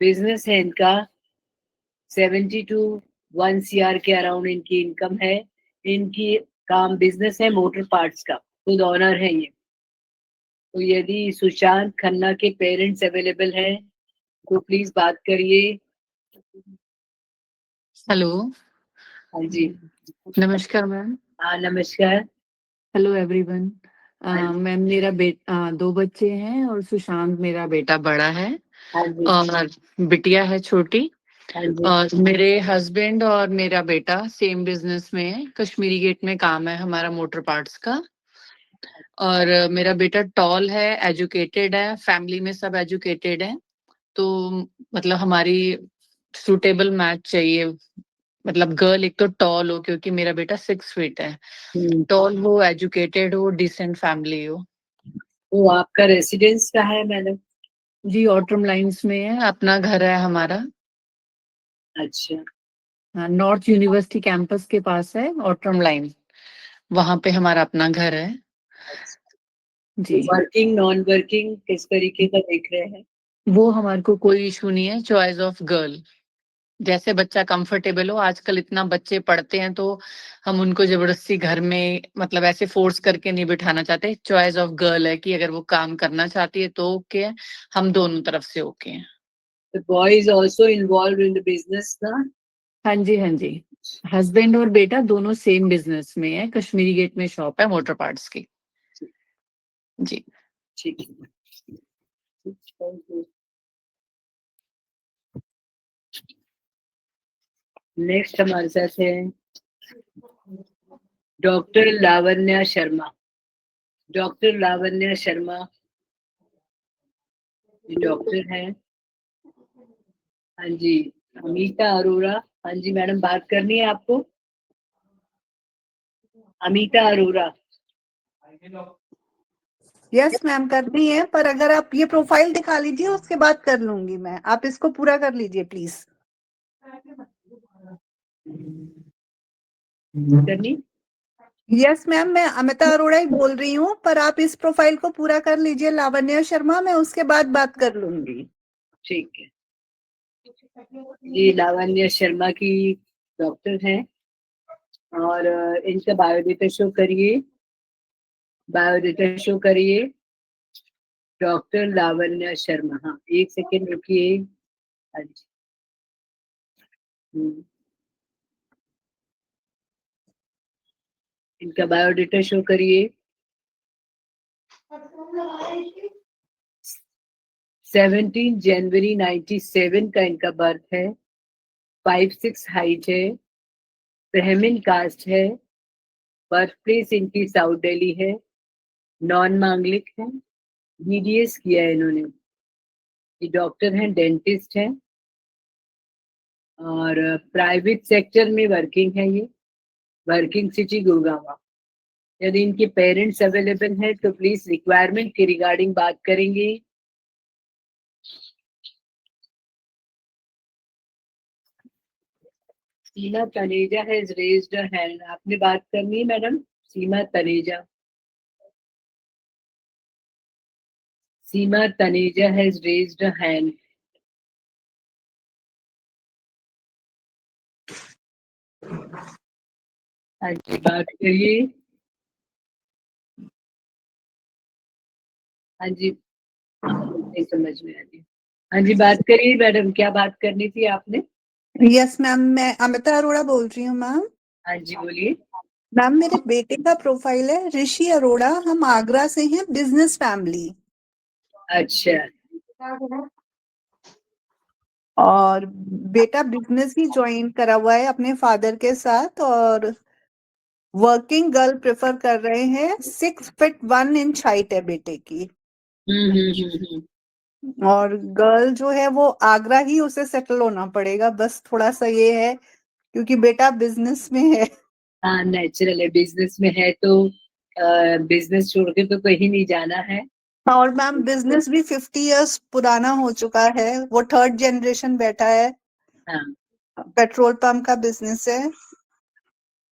बिजनेस है इनका, 70 to 1 CR के अराउंड इनकी इनकम है। इनकी काम बिजनेस है मोटर पार्ट्स का, खुद ऑनर है ये। तो यदि सुशांत खन्ना के पेरेंट्स अवेलेबल हैं तो प्लीज बात करिए। हेलो, हाँ जी, नमस्कार मैम। हाँ नमस्कार। Hello everyone. हाँ जी, मैम मेरा दो बच्चे हैं और सुशांत मेरा बेटा बड़ा है हाँ जी, और बिटिया है छोटी। हाँ जी, और मेरे हस्बैंड और मेरा बेटा सेम बिजनेस में है, कश्मीरी गेट में काम है हमारा मोटर पार्ट्स का। और मेरा बेटा टॉल है, एजुकेटेड है, फैमिली में सब एजुकेटेड है। तो मतलब हमारी सूटेबल मैच चाहिए। मतलब गर्ल एक तो टॉल हो, क्योंकि मेरा बेटा 6 फीट है। हम्म। टॉल हो, एजुकेटेड हो, डिसेंट फैमिली हो। तो आपका रेसिडेंस कहाँ है मैडम? जी, ऑट्रम लाइंस में है, अपना घर है हमारा। अच्छा, हाँ, नॉर्थ यूनिवर्सिटी कैंपस के पास है ऑट्रम लाइन, वहां पे हमारा अपना घर है। जी, वर्किंग नॉन वर्किंग किस तरीके का देख रहे हैं? वो हमारे को कोई इशू नहीं है, चॉइस ऑफ गर्ल। जैसे बच्चा कंफर्टेबल हो। आजकल इतना बच्चे पढ़ते हैं तो हम उनको जबरदस्ती घर में मतलब ऐसे फोर्स करके नहीं बिठाना चाहते। चॉइस ऑफ गर्ल है कि अगर वो काम करना चाहती है तो ओके है, हम दोनों तरफ से ओके हैं। The boy is also involved in the business ना? हाँ जी, हाँ जी। हस्बैंड और बेटा दोनों सेम बिजनेस में है, कश्मीरी गेट में शॉप है मोटर पार्ट्स की। जी, ठीक है, थैंक यू। नेक्स्ट हमारे साथ है doctor Lavanya Sharma. Doctor Lavanya Sharma doctor है। हाँ जी, अमीता अरोरा। हाँ जी मैडम, बात करनी है आपको? अमीता अरोरा। यस मैम, करनी है, पर अगर आप ये प्रोफाइल दिखा लीजिए उसके बाद कर लूंगी मैं। आप इसको पूरा कर लीजिए प्लीज। करनी। यस मैम, मैं अमिता अरोड़ा ही बोल रही हूँ, पर आप इस प्रोफाइल को पूरा कर लीजिए लावण्य शर्मा, मैं उसके बाद बात कर लूंगी। ठीक है, ये लावण्य शर्मा की डॉक्टर है और इनका बायोडेटा शो करिए, बायोडेटा शो करिए। डॉक्टर लावण्य शर्मा, हाँ 1 सेकेंड रुकिए। हाँ जी, इनका बायोडेटा शो करिए। 17 जनवरी 97 का इनका बर्थ है, 5'6" हाइट है, ब्राह्मण कास्ट है, बर्थ प्लेस इनकी साउथ दिल्ली है, नॉन मांगलिक है, बीडीएस किया है इन्होंने। ये डॉक्टर हैं, डेंटिस्ट हैं और प्राइवेट सेक्टर में वर्किंग है ये, वर्किंग सिटी गुड़गांव। यदि इनके पेरेंट्स अवेलेबल हैं तो प्लीज रिक्वायरमेंट के रिगार्डिंग बात करेंगे। Seema Taneja has raised a hand, आपने बात करनी है madam. Seema Taneja, Seema Taneja has raised a hand. हाँ जी, बात करिए। हाँ जी, नहीं समझ में आ रही। हाँ जी, बात करिए मैडम, क्या बात करनी थी आपने। यस मैम, मैं अमिता अरोड़ा बोल रही हूँ मैम। हाँ जी, बोलिए। मैम, मेरे बेटे का प्रोफाइल है ऋषि अरोड़ा, हम आगरा से हैं, बिजनेस फैमिली। अच्छा, और बेटा बिजनेस ही ज्वाइन करा हुआ है अपने फादर के साथ, और वर्किंग गर्ल प्रेफर कर रहे हैं। 6 फीट 1 इंच हाइट है बेटे की। और गर्ल जो है वो आगरा ही उसे सेटल होना पड़ेगा, बस थोड़ा सा ये है क्योंकि बेटा बिजनेस में है। हाँ नेचुरल है, बिजनेस में है तो बिजनेस छोड़ के तो कहीं नहीं जाना है। और मैम बिजनेस भी 50 इयर्स पुराना हो चुका है, वो 3rd जनरेशन बैठा है। हाँ, पेट्रोल पंप का बिजनेस है।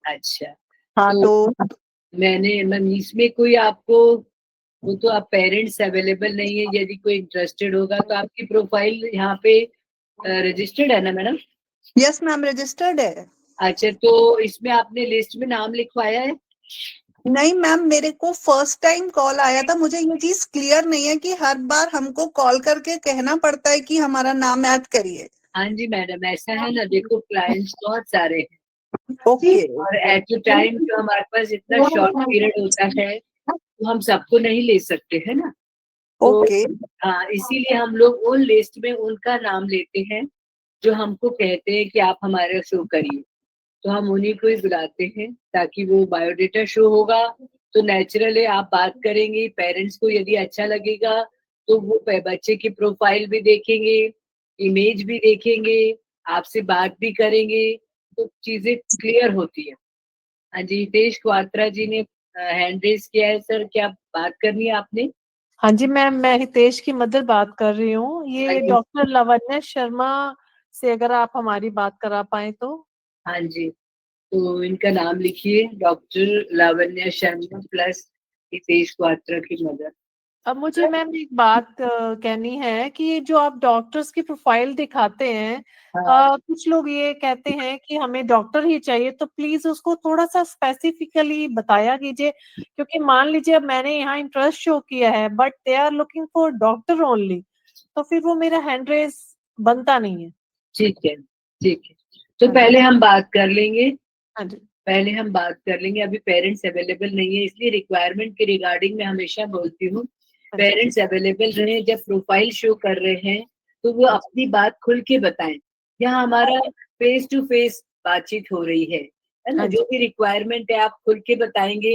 अच्छा। हाँ तो मैंने इसमें कोई आपको, वो तो आप पेरेंट्स अवेलेबल नहीं है, यदि कोई इंटरेस्टेड होगा तो आपकी प्रोफाइल यहाँ पे रजिस्टर्ड है ना मैडम। यस मैम, रजिस्टर्ड है। अच्छा, तो इसमें आपने लिस्ट में नाम लिखवाया है। नहीं मैम, मेरे को फर्स्ट टाइम कॉल आया था, मुझे ये चीज क्लियर नहीं है कि हर बार हमको कॉल करके कहना पड़ता है कि हमारा नाम ऐड करिए। हाँ जी मैडम, ऐसा है ना, देखो क्लाइंट्स बहुत सारे हैं। ओके। और एट अ टाइम तो हमारे पास इतना शॉर्ट पीरियड होता है तो हम सबको नहीं ले सकते है ना। तो ओके। हाँ, इसीलिए हम लोग उन लिस्ट में उनका नाम लेते हैं जो हमको कहते हैं कि आप हमारा शो करिए, तो हम उन्हीं को ही बुलाते हैं ताकि वो बायोडेटा शो होगा तो नेचुरली आप बात करेंगे। पेरेंट्स को यदि अच्छा लगेगा तो वो बच्चे की प्रोफाइल भी देखेंगे, इमेज भी देखेंगे, आपसे बात भी करेंगे, तो चीजें क्लियर होती है। हाँ जी, हितेश क्वात्रा जी ने हैंड रेज किया है। सर, क्या बात करनी है आपने। हाँ जी मैम, मैं हितेश की मदर बात कर रही हूँ। ये डॉक्टर लावण्य शर्मा से अगर आप हमारी बात करा पाए तो। हाँ जी, तो इनका नाम लिखिए, डॉक्टर लावण्य शर्मा प्लस हितेश क्वात्रा की मदर। अब मुझे मैम एक बात कहनी है कि ये जो आप डॉक्टर्स की प्रोफाइल दिखाते हैं, कुछ लोग ये कहते हैं कि हमें डॉक्टर ही चाहिए, तो प्लीज उसको थोड़ा सा स्पेसिफिकली बताया कीजिए, क्योंकि मान लीजिए अब मैंने यहाँ इंटरेस्ट शो किया है but they are looking for doctor only, तो फिर वो मेरा हैंड रेस बनता नहीं है। ठीक है, ठीक है, तो पहले हम बात कर लेंगे। हाँ जी, पहले हम बात कर लेंगे, अभी पेरेंट्स अवेलेबल नहीं है, इसलिए रिक्वायरमेंट के रिगार्डिंग मैं हमेशा बोलती हूँ पेरेंट्स अवेलेबल रहे। जब प्रोफाइल शो कर रहे हैं तो वो अपनी बात खुल के बताएं। यहाँ हमारा फेस टू फेस बातचीत हो रही है ना। जो भी रिक्वायरमेंट है आप खुल के बताएंगे।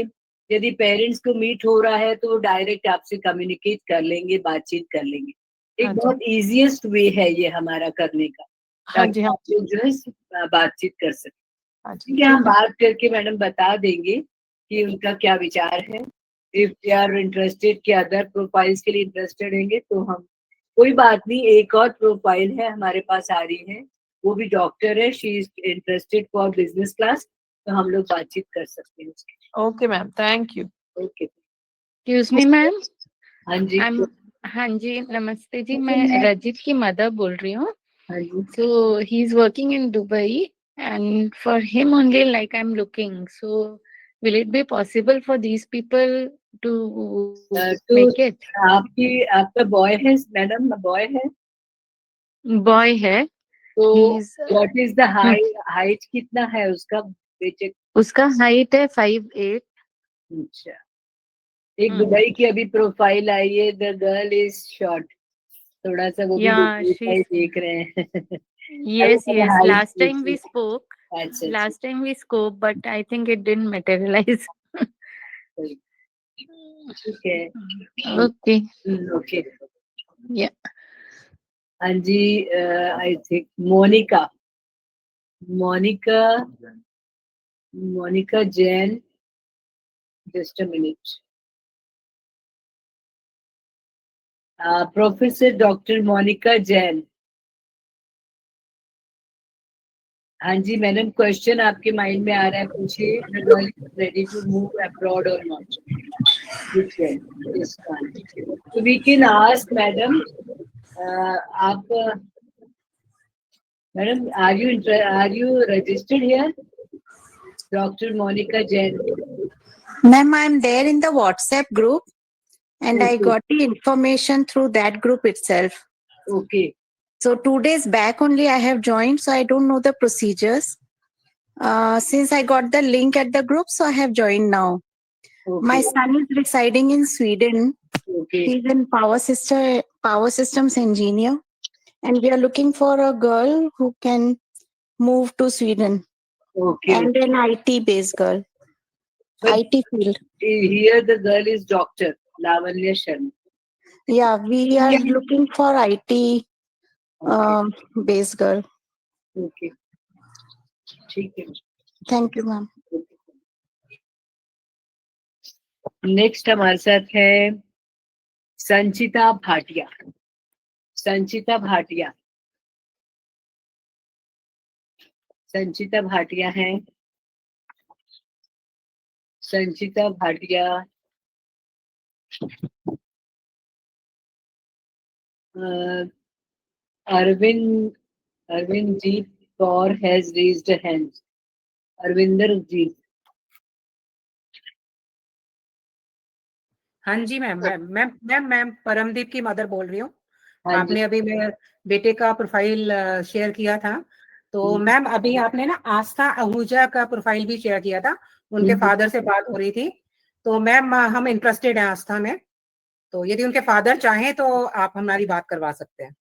यदि पेरेंट्स को मीट हो रहा है तो वो डायरेक्ट आपसे कम्युनिकेट कर लेंगे, बातचीत कर लेंगे। एक बहुत इजीएस्ट वे है ये हमारा करने का, ताकि आप लोग जो है बातचीत कर सकें। ठीक है, हम बात करके मैडम बता देंगे कि उनका क्या विचार है। इफ दे आर इंटरेस्टेड कि अदर प्रोफाइल्स के लिए इंटरेस्टेड होंगे तो हम, कोई बात नहीं, एक और प्रोफाइल है हमारे पास आ रही है, वो भी डॉक्टर है, she is interested for business class. तो हम लोग बातचीत कर सकते हैं। Okay ma'am, thank you. Okay, excuse me ma'am. हाँ जी। हाँ जी, नमस्ते जी, मैं रजित की मदर बोल रही हूँ। हाँ जी। So he's working in Dubai, and for him only, like I'm looking. So will it be possible for these people to तो make it? आपका बॉय है मैडम? बॉय है? Boy है। तो He's what is the height कितना है उसका बेटे? उसका हाइट है 5'8". अच्छा, एक दुबई की अभी प्रोफाइल आई है, द गर्ल इज शॉर्ट, थोड़ा सा वो भी Yeah, देख रहे हैं। yes, yes. height Last time we पूछी। spoke. अच्छा, Last time we spoke, but I think it didn't materialize. ठीक है। Okay. ओके। Yeah. हाँ जी, I think Monika Jain, just a minute. Professor doctor Monika Jain. हाँ जी मैडम, क्वेश्चन आपके माइंड में आ रहा है, पूछिए। रेडी टू मूव अब्रॉड और not? So we can ask madam, madam, are you registered here? Dr. Monica Jain. Ma'am, I'm there in the WhatsApp group, and I Okay. got the information through that group itself. Okay. So 2 days back only I have joined, so I don't know the procedures. Since I got the link at the group, so I have joined now. Okay. My son is residing in Sweden. Okay. He's in power systems engineer, and we are looking for a girl who can move to Sweden. Okay. And an IT-based girl. But IT field. here the girl is Dr. Lavanya Sharma. Yeah, we are looking for IT based girl. Okay. ठीक है। Thank you, ma'am. नेक्स्ट हमारे साथ है संचिता भाटिया। संचिता भाटिया है। Sanchita Bhatia Arvind Jeet Kaur has raised a hand. Arvinder Jeet. हाँ जी मैम, मैं परमदीप की मदर बोल रही हूँ। हाँ जी। आपने अभी मेरे बेटे का प्रोफाइल शेयर किया था, तो मैम अभी आपने ना आस्था आहूजा का प्रोफाइल भी शेयर किया था। उनके फादर से बात हो रही थी, तो मैम हम इंटरेस्टेड हैं आस्था में, तो यदि उनके फादर चाहें तो आप हमारी बात करवा सकते हैं।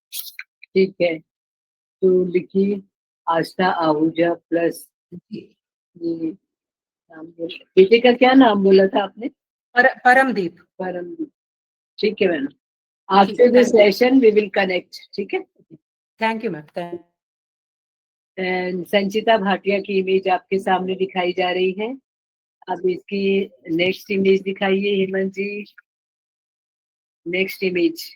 ठीक है, तो लिखिए आस्था आहूजा प्लस ये नाम बेटे का क्या नाम बोला था आपने? परमदीप। ठीक है ma'am, after the session we will connect. ठीक है, thank you ma'am. And Sanchita Bhatia की इमेज आपके सामने दिखाई जा रही है। अब इसकी नेक्स्ट इमेज दिखाइए हेमंत जी। Next image.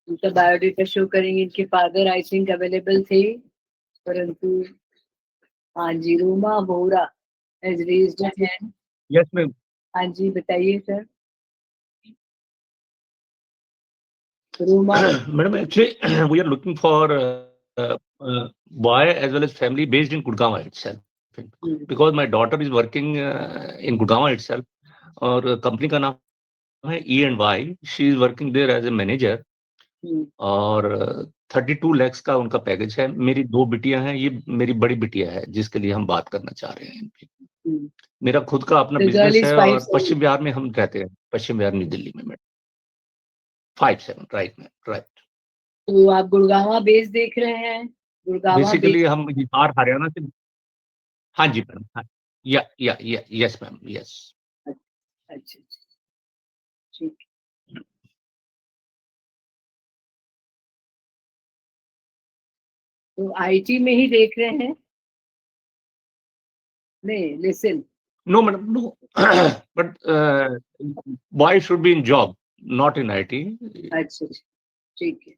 उनका बायोडेटा शो करेंगे। इनके फादर आई थिंक अवेलेबल थे, परंतु हाँ जी, Ruma Bora has raised a hand. Yes ma'am. हाँ जी, बताइए sir. Ruma madam, actually we are looking for boy as well as family based in Gurgaon itself, because my daughter is working in Gurgaon itself, और कंपनी का नाम है E&Y. She is working there as a manager, और 32 lakhs का उनका पैकेज है। मेरी 2 बिटियां हैं, ये मेरी बड़ी बिटिया है जिसके लिए हम बात करना चाह रहे हैं। मेरा खुद का अपना बिजनेस है, और पश्चिम बिहार में हम रहते हैं, पश्चिम बिहार न्यू दिल्ली में। Madam 57 right ma'am, right. तो आप गुड़गांव बेस देख रहे हैं? गुड़गांव बेसिकली हम बिहार हरियाणा से। हाँ जी मैम, यस मैम, यस। अच्छा, ठीक। तो आईटी में ही देख रहे हैं? नहीं, listen. No madam, no, but boy should be in job, not in IT. अच्छा, ठीक है।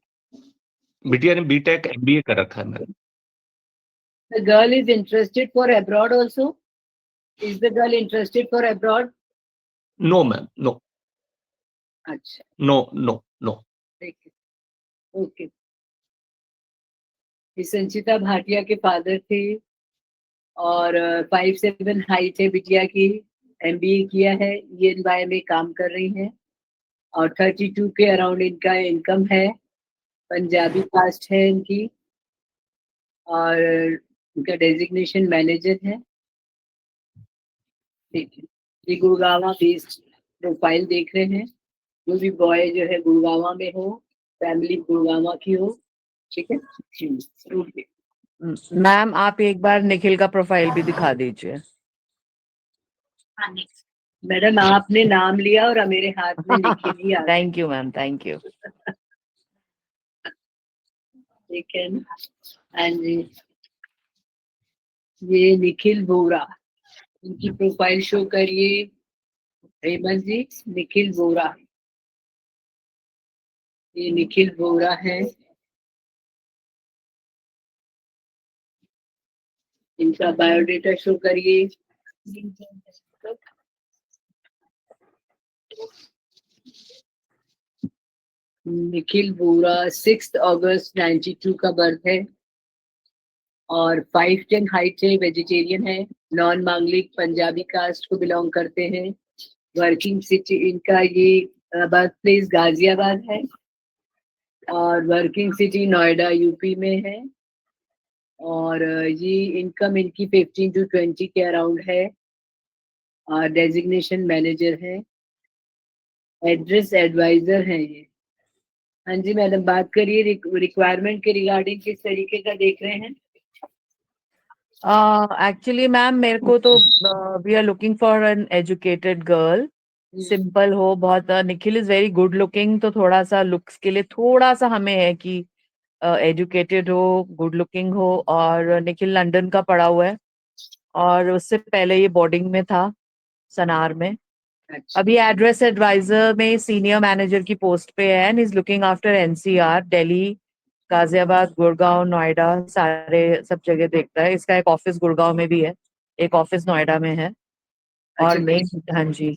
बिटिया ने बीटेक एमबीए कर रखा है ma'am. The girl is interested for abroad also. Is the girl interested for abroad? No ma'am, no अच्छा, नो नो नो। ठीक है, ओके। ये संचिता भाटिया के फादर थे और 5'7" हाइट है बिटिया की, एमबीए किया है, EY में काम कर रही हैं और 32 के अराउंड इनका इनकम है, पंजाबी कास्ट है इनकी और इनका डेजिग्नेशन मैनेजर है। ठीक है, ये गुड़गावा बेस्ड प्रोफाइल देख रहे हैं, जो भी बॉय जो है गुड़गावा में हो, फैमिली गुड़गावा की हो, ठीक है। ओके, मैम आप एक बार निखिल का प्रोफाइल भी दिखा दीजिए। मैडम आपने नाम लिया और मेरे हाथ में निखिल ही आ गया। Thank you ma'am, thank you. ठीक है ना। हाँ जी, ये निखिल बोरा, इनकी प्रोफाइल शो करिए हेमंत जी। निखिल बोरा, ये निखिल बोरा है, इनका बायोडेटा शो करिए। निखिल बोरा 6 अगस्त 92 का बर्थ है और 5'10" हाइट है, वेजिटेरियन है, नॉन मांगलिक, पंजाबी कास्ट को बिलोंग करते हैं। वर्किंग सिटी इनका ये बर्थ प्लेस गाजियाबाद है और वर्किंग सिटी नोएडा यूपी में है और ये इनकम इनकी 15 to 20 के अराउंड है और डेजिग्नेशन मैनेजर है, एड्रेस एडवाइजर है ये। हाँ जी मैडम, बात करिए रिक्वायरमेंट के रिगार्डिंग किस तरीके का देख रहे हैं। एक्चुअली मैम मेरे को तो we are looking for an educated girl, simple हो बहुत। Nikhil is very good looking, तो थोड़ा सा लुक्स के लिए थोड़ा सा हमें है कि एजुकेटेड हो, गुड लुकिंग हो। और निखिल लंदन का पढ़ा हुआ है और उससे पहले ये बोर्डिंग में था सनार में। अभी एड्रेस एडवाइजर में सीनियर मैनेजर की पोस्ट पे है and is looking after NCR, Delhi, Ghaziabad, Gurgaon, Noida, सारे सब जगह देखता है। इसका एक ऑफिस गुड़गांव में भी है, एक ऑफिस नोएडा में है और मेन। हाँ जी,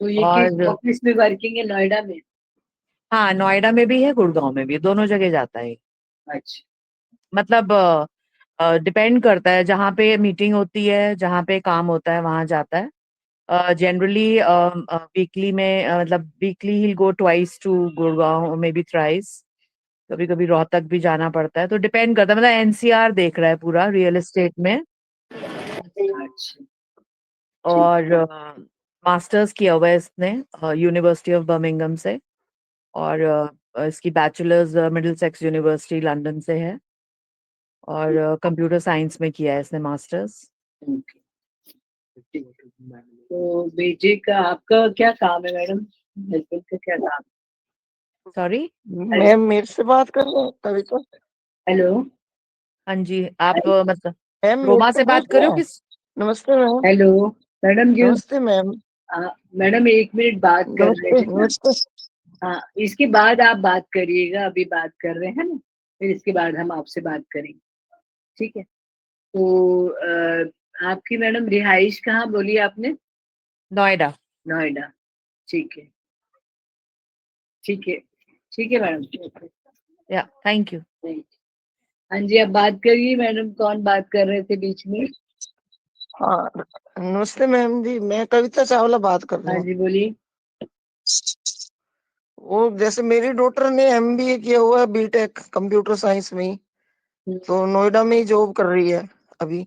तो ये किस और ऑफिस में वर्किंग है, नोएडा में? हाँ नोएडा में भी है, गुड़गांव में भी है, दोनों जगह जाता है। अच्छा, मतलब डिपेंड करता है, जहाँ पे मीटिंग होती है, जहाँ पे काम होता है वहां जाता है। जनरली वीकली में मतलब वीकली ही go twice to Gurgaon, may be thrice, कभी कभी रोहतक भी जाना पड़ता है, तो डिपेंड करता है। मतलब एनसीआर देख रहा है पूरा रियल एस्टेट में अच्छा, और मास्टर्स किया हुआ है इसने यूनिवर्सिटी ऑफ बर्मिंघम से और इसकी बैचलर्स मिडिलसेक्स यूनिवर्सिटी लंदन से है और कंप्यूटर साइंस में किया है इसने मास्टर्स। तो बेटे का आपका क्या काम है मैडम, हस्बैंड का क्या काम? सॉरी मैम मेरे से बात कर रहे हैं कविता? हेलो, हाँ जी, आप मतलब मैम मेरे रोमा से से बात कर रहे हो किस? नमस्ते मैम। हेलो मैडम जी, नमस्ते मैम। मैडम 1 मिनट बात कर रहे नमस्ते हैं ना। नमस्ते। हाँ, इसके बाद आप बात करिएगा, अभी बात कर रहे हैं ना, फिर इसके बाद हम आपसे बात करेंगे, ठीक है। तो आपकी मैडम रिहाइश कहाँ बोली आपने? नोएडा। नोएडा, ठीक है, ठीक है, ठीक है मैडम। या थैंक यू। हाँ जी, अब बात करिए मैडम, कौन बात कर रहे थे बीच में? हाँ नमस्ते मैम जी, मैं कविता चावला बात कर रही हाँ हूँ। जी बोलिए। वो जैसे मेरी डॉटर ने एमबीए किया हुआ है बीटेक कंप्यूटर साइंस में ही, तो नोएडा में ही जॉब कर रही है अभी।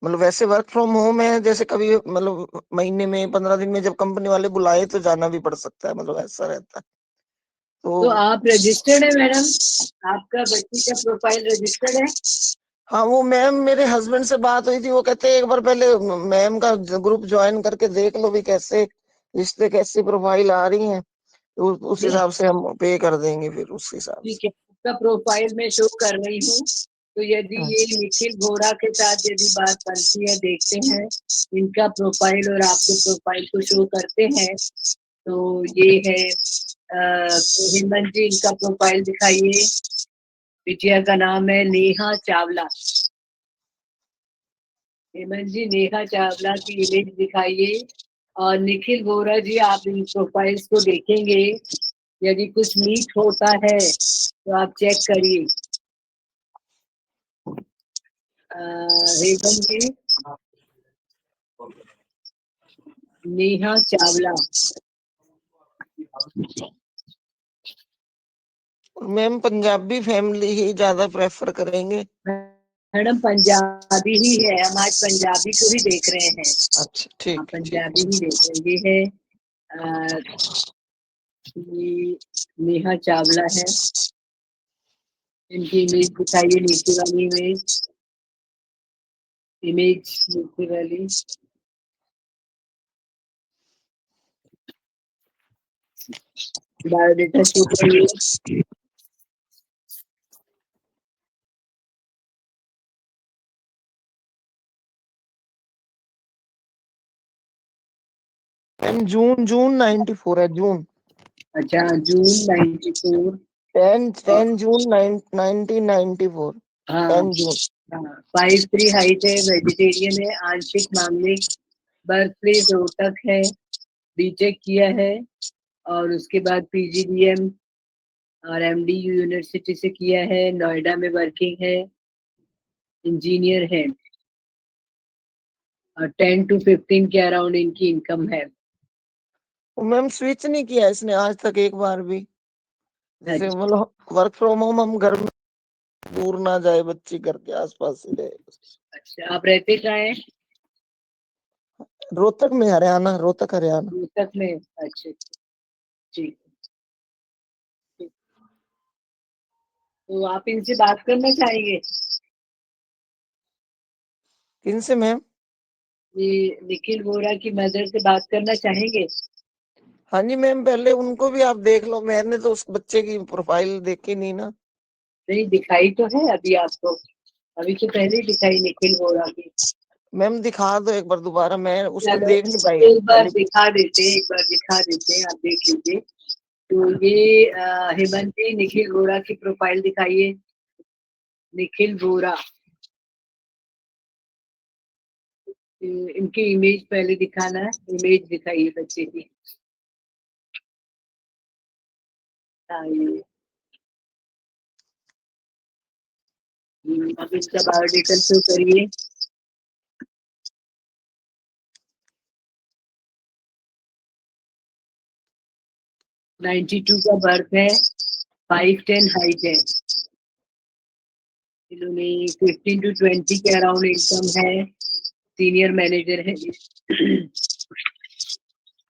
मतलब वैसे वर्क फ्रॉम होम है, जैसे कभी मतलब महीने में 15 दिन में जब कंपनी वाले बुलाए तो जाना भी पड़ सकता है, मतलब ऐसा रहता है। तो आप रजिस्टर्ड है मैडम, आपका बच्ची का प्रोफाइल रजिस्टर्ड है? हाँ वो मैम मेरे हस्बैंड से बात हुई थी, वो कहते हैं एक बार पहले मैम का ग्रुप ज्वाइन करके देख लो भी कैसे रिश्ते, कैसी प्रोफाइल आ रही हैं, तो उस हिसाब से हम पे कर देंगे फिर उस हिसाब से। ठीक है, आपका प्रोफाइल में शो कर रही हूँ, तो यदि ये निखिल बोरा के साथ यदि बात बनती है, देखते हैं इनका प्रोफाइल और आपके प्रोफाइल को शो करते हैं, तो ये है हेमंत जी, इनका प्रोफाइल दिखाइए। बिटिया का नाम है नेहा चावला। हेमंत जी, नेहा चावला की इमेज दिखाइए। और निखिल वोरा जी, आप इन प्रोफाइल्स को देखेंगे, यदि कुछ मीट होता है तो आप चेक करिए। हेमंत जी, नेहा चावला। मैम पंजाबी फैमिली ही ज्यादा प्रेफर करेंगे। मैडम पंजाबी ही है, हम आज पंजाबी को ही देख रहे हैं। अच्छा ठीक है, पंजाबी ही देख रहे हैं। ये है ये नेहा चावला है। इनकी इमेज दिखाइए, नीचे वाली इमेज नीचे वाली। बायोडेटा शो करिए। जून 94 है, जून। अच्छा, जून 94। 10 जून 1994। हाँ 10 जून। 5'3" हाइट है, वेजिटेरियन है, आंशिक मांगलिक, बर्थ प्लेस रोहतक है, बीटेक किया है और उसके बाद पीजीडीएम और एमडीयू यूनिवर्सिटी से किया है, नोएडा में वर्किंग है, इंजीनियर है और 10 to 15 के अराउंड इनकी इनकम है। मैम स्विच नहीं किया इसने आज तक एक बार भी। जैसे मतलब वर्क फ्रॉम होम, हम घर में दूर ना जाए, बच्ची घर के आसपास ही रहे। अच्छा, आप रहते कहाँ हैं? रोहतक में, हरियाणा, रोहतक हरियाणा। रोहतक में। अच्छा ठीक। तो आप इनसे बात करना चाहेंगे? किनसे मैम? ये निखिल वोरा की मदर से बात करना चाहेंगे? हाँ जी मैम, पहले उनको भी आप देख लो, मैंने तो उस बच्चे की प्रोफाइल देखी नहीं ना। नहीं, दिखाई तो है अभी आपको, अभी तो पहले ही दिखाई निखिल वोरा की। मैम दिखा दो एक बार दोबारा, मैं उसको चलो, देख नहीं पाई एक बार पहले। दिखा देते हैं, एक बार दिखा देते हैं, आप देख लीजिए। तो ये हेमंत जी, निखिल वोरा की प्रोफाइल दिखाइए। निखिल वोरा, इनकी इमेज पहले दिखाना है, इमेज दिखाइए बच्चे की। अब इसका बायोडेटा शो करिए। नाइन्टी 92 का बर्थ है, 5'10" हाइट है। इन्होंने 15 to 20 के अराउंड इनकम है, सीनियर मैनेजर है।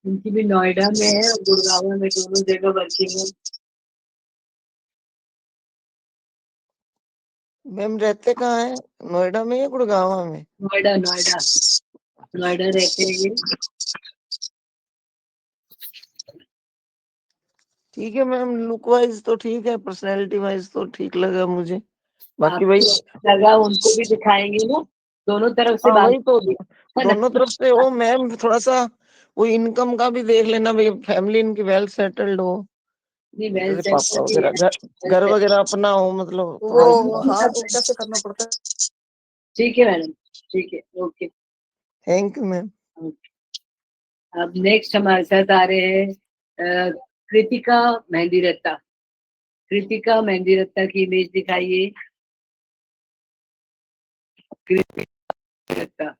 इनकी भी नोएडा में है और गुड़गांव में, दोनों जगह वर्किंग है। मैम रहते कहाँ है, नोएडा में या गुड़गांव में? नोएडा, नोएडा, नोएडा रहते हैं ये। ठीक है मैम, लुक वाइज तो ठीक है, पर्सनैलिटी वाइज तो ठीक लगा मुझे। बाकी वही लगा उनको भी दिखाएंगे ना, दोनों तरफ से हाँ बात वही तो, है ना? दोनों तरफ से हो मैम, थोड़ा सा वो इनकम का भी देख लेना भाई, फैमिली इनकी वेल सेटल्ड हो, नहीं, वेल जैसे पापा वगैरह, सेटल्ड घर वगैरह अपना हो, मतलब वो वो हाँ वो कैसे करना पड़ता है। ठीक है मैडम, ठीक है, ओके। Thank you ma'am. अब नेक्स्ट हमारे साथ आ रहे हैं कृतिका मेहंदी रत्ता। कृतिका मेहंदी रत्ता की इमेज दिखाइए। कृतिका रत्ता,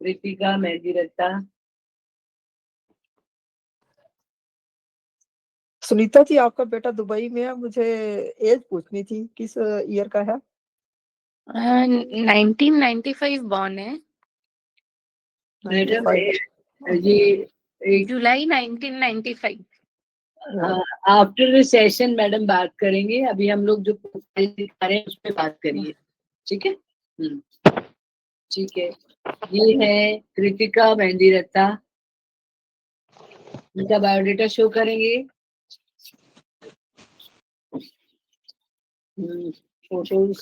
कृतिका मेहंदी रत्ता। सुनीता जी, आपका बेटा दुबई में है, मुझे एज पूछनी थी, किस ईयर का है? 1995 बॉर्न है। मैडम ये जुलाई 1995। आफ्टर सेशन मैडम बात करेंगे, अभी हम लोग जो प्रोफाइल दिखा रहे हैं उस पर बात करिए, ठीक है? ठीक है, ये है कृतिका मेहंदी रत्ता। इनका बायोडेटा शो करेंगे। फोटोज,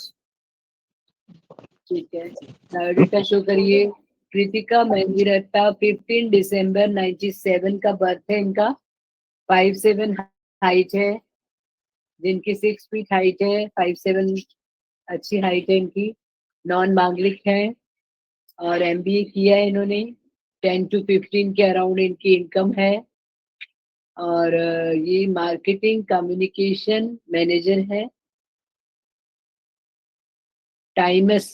ठीक है, बायोडेटा शो करिए। कृतिका मेहंदी रत्ता, 15 दिसंबर 97 का बर्थ है इनका, 5'7" हाइट है, जिनकी 6 फीट हाइट है, 5'7" अच्छी हाइट है इनकी, नॉन मांगलिक है और MBA किया है इन्होंने, 10 to 15 के अराउंड इनकी इनकम है और ये मार्केटिंग कम्युनिकेशन मैनेजर है, टाइमस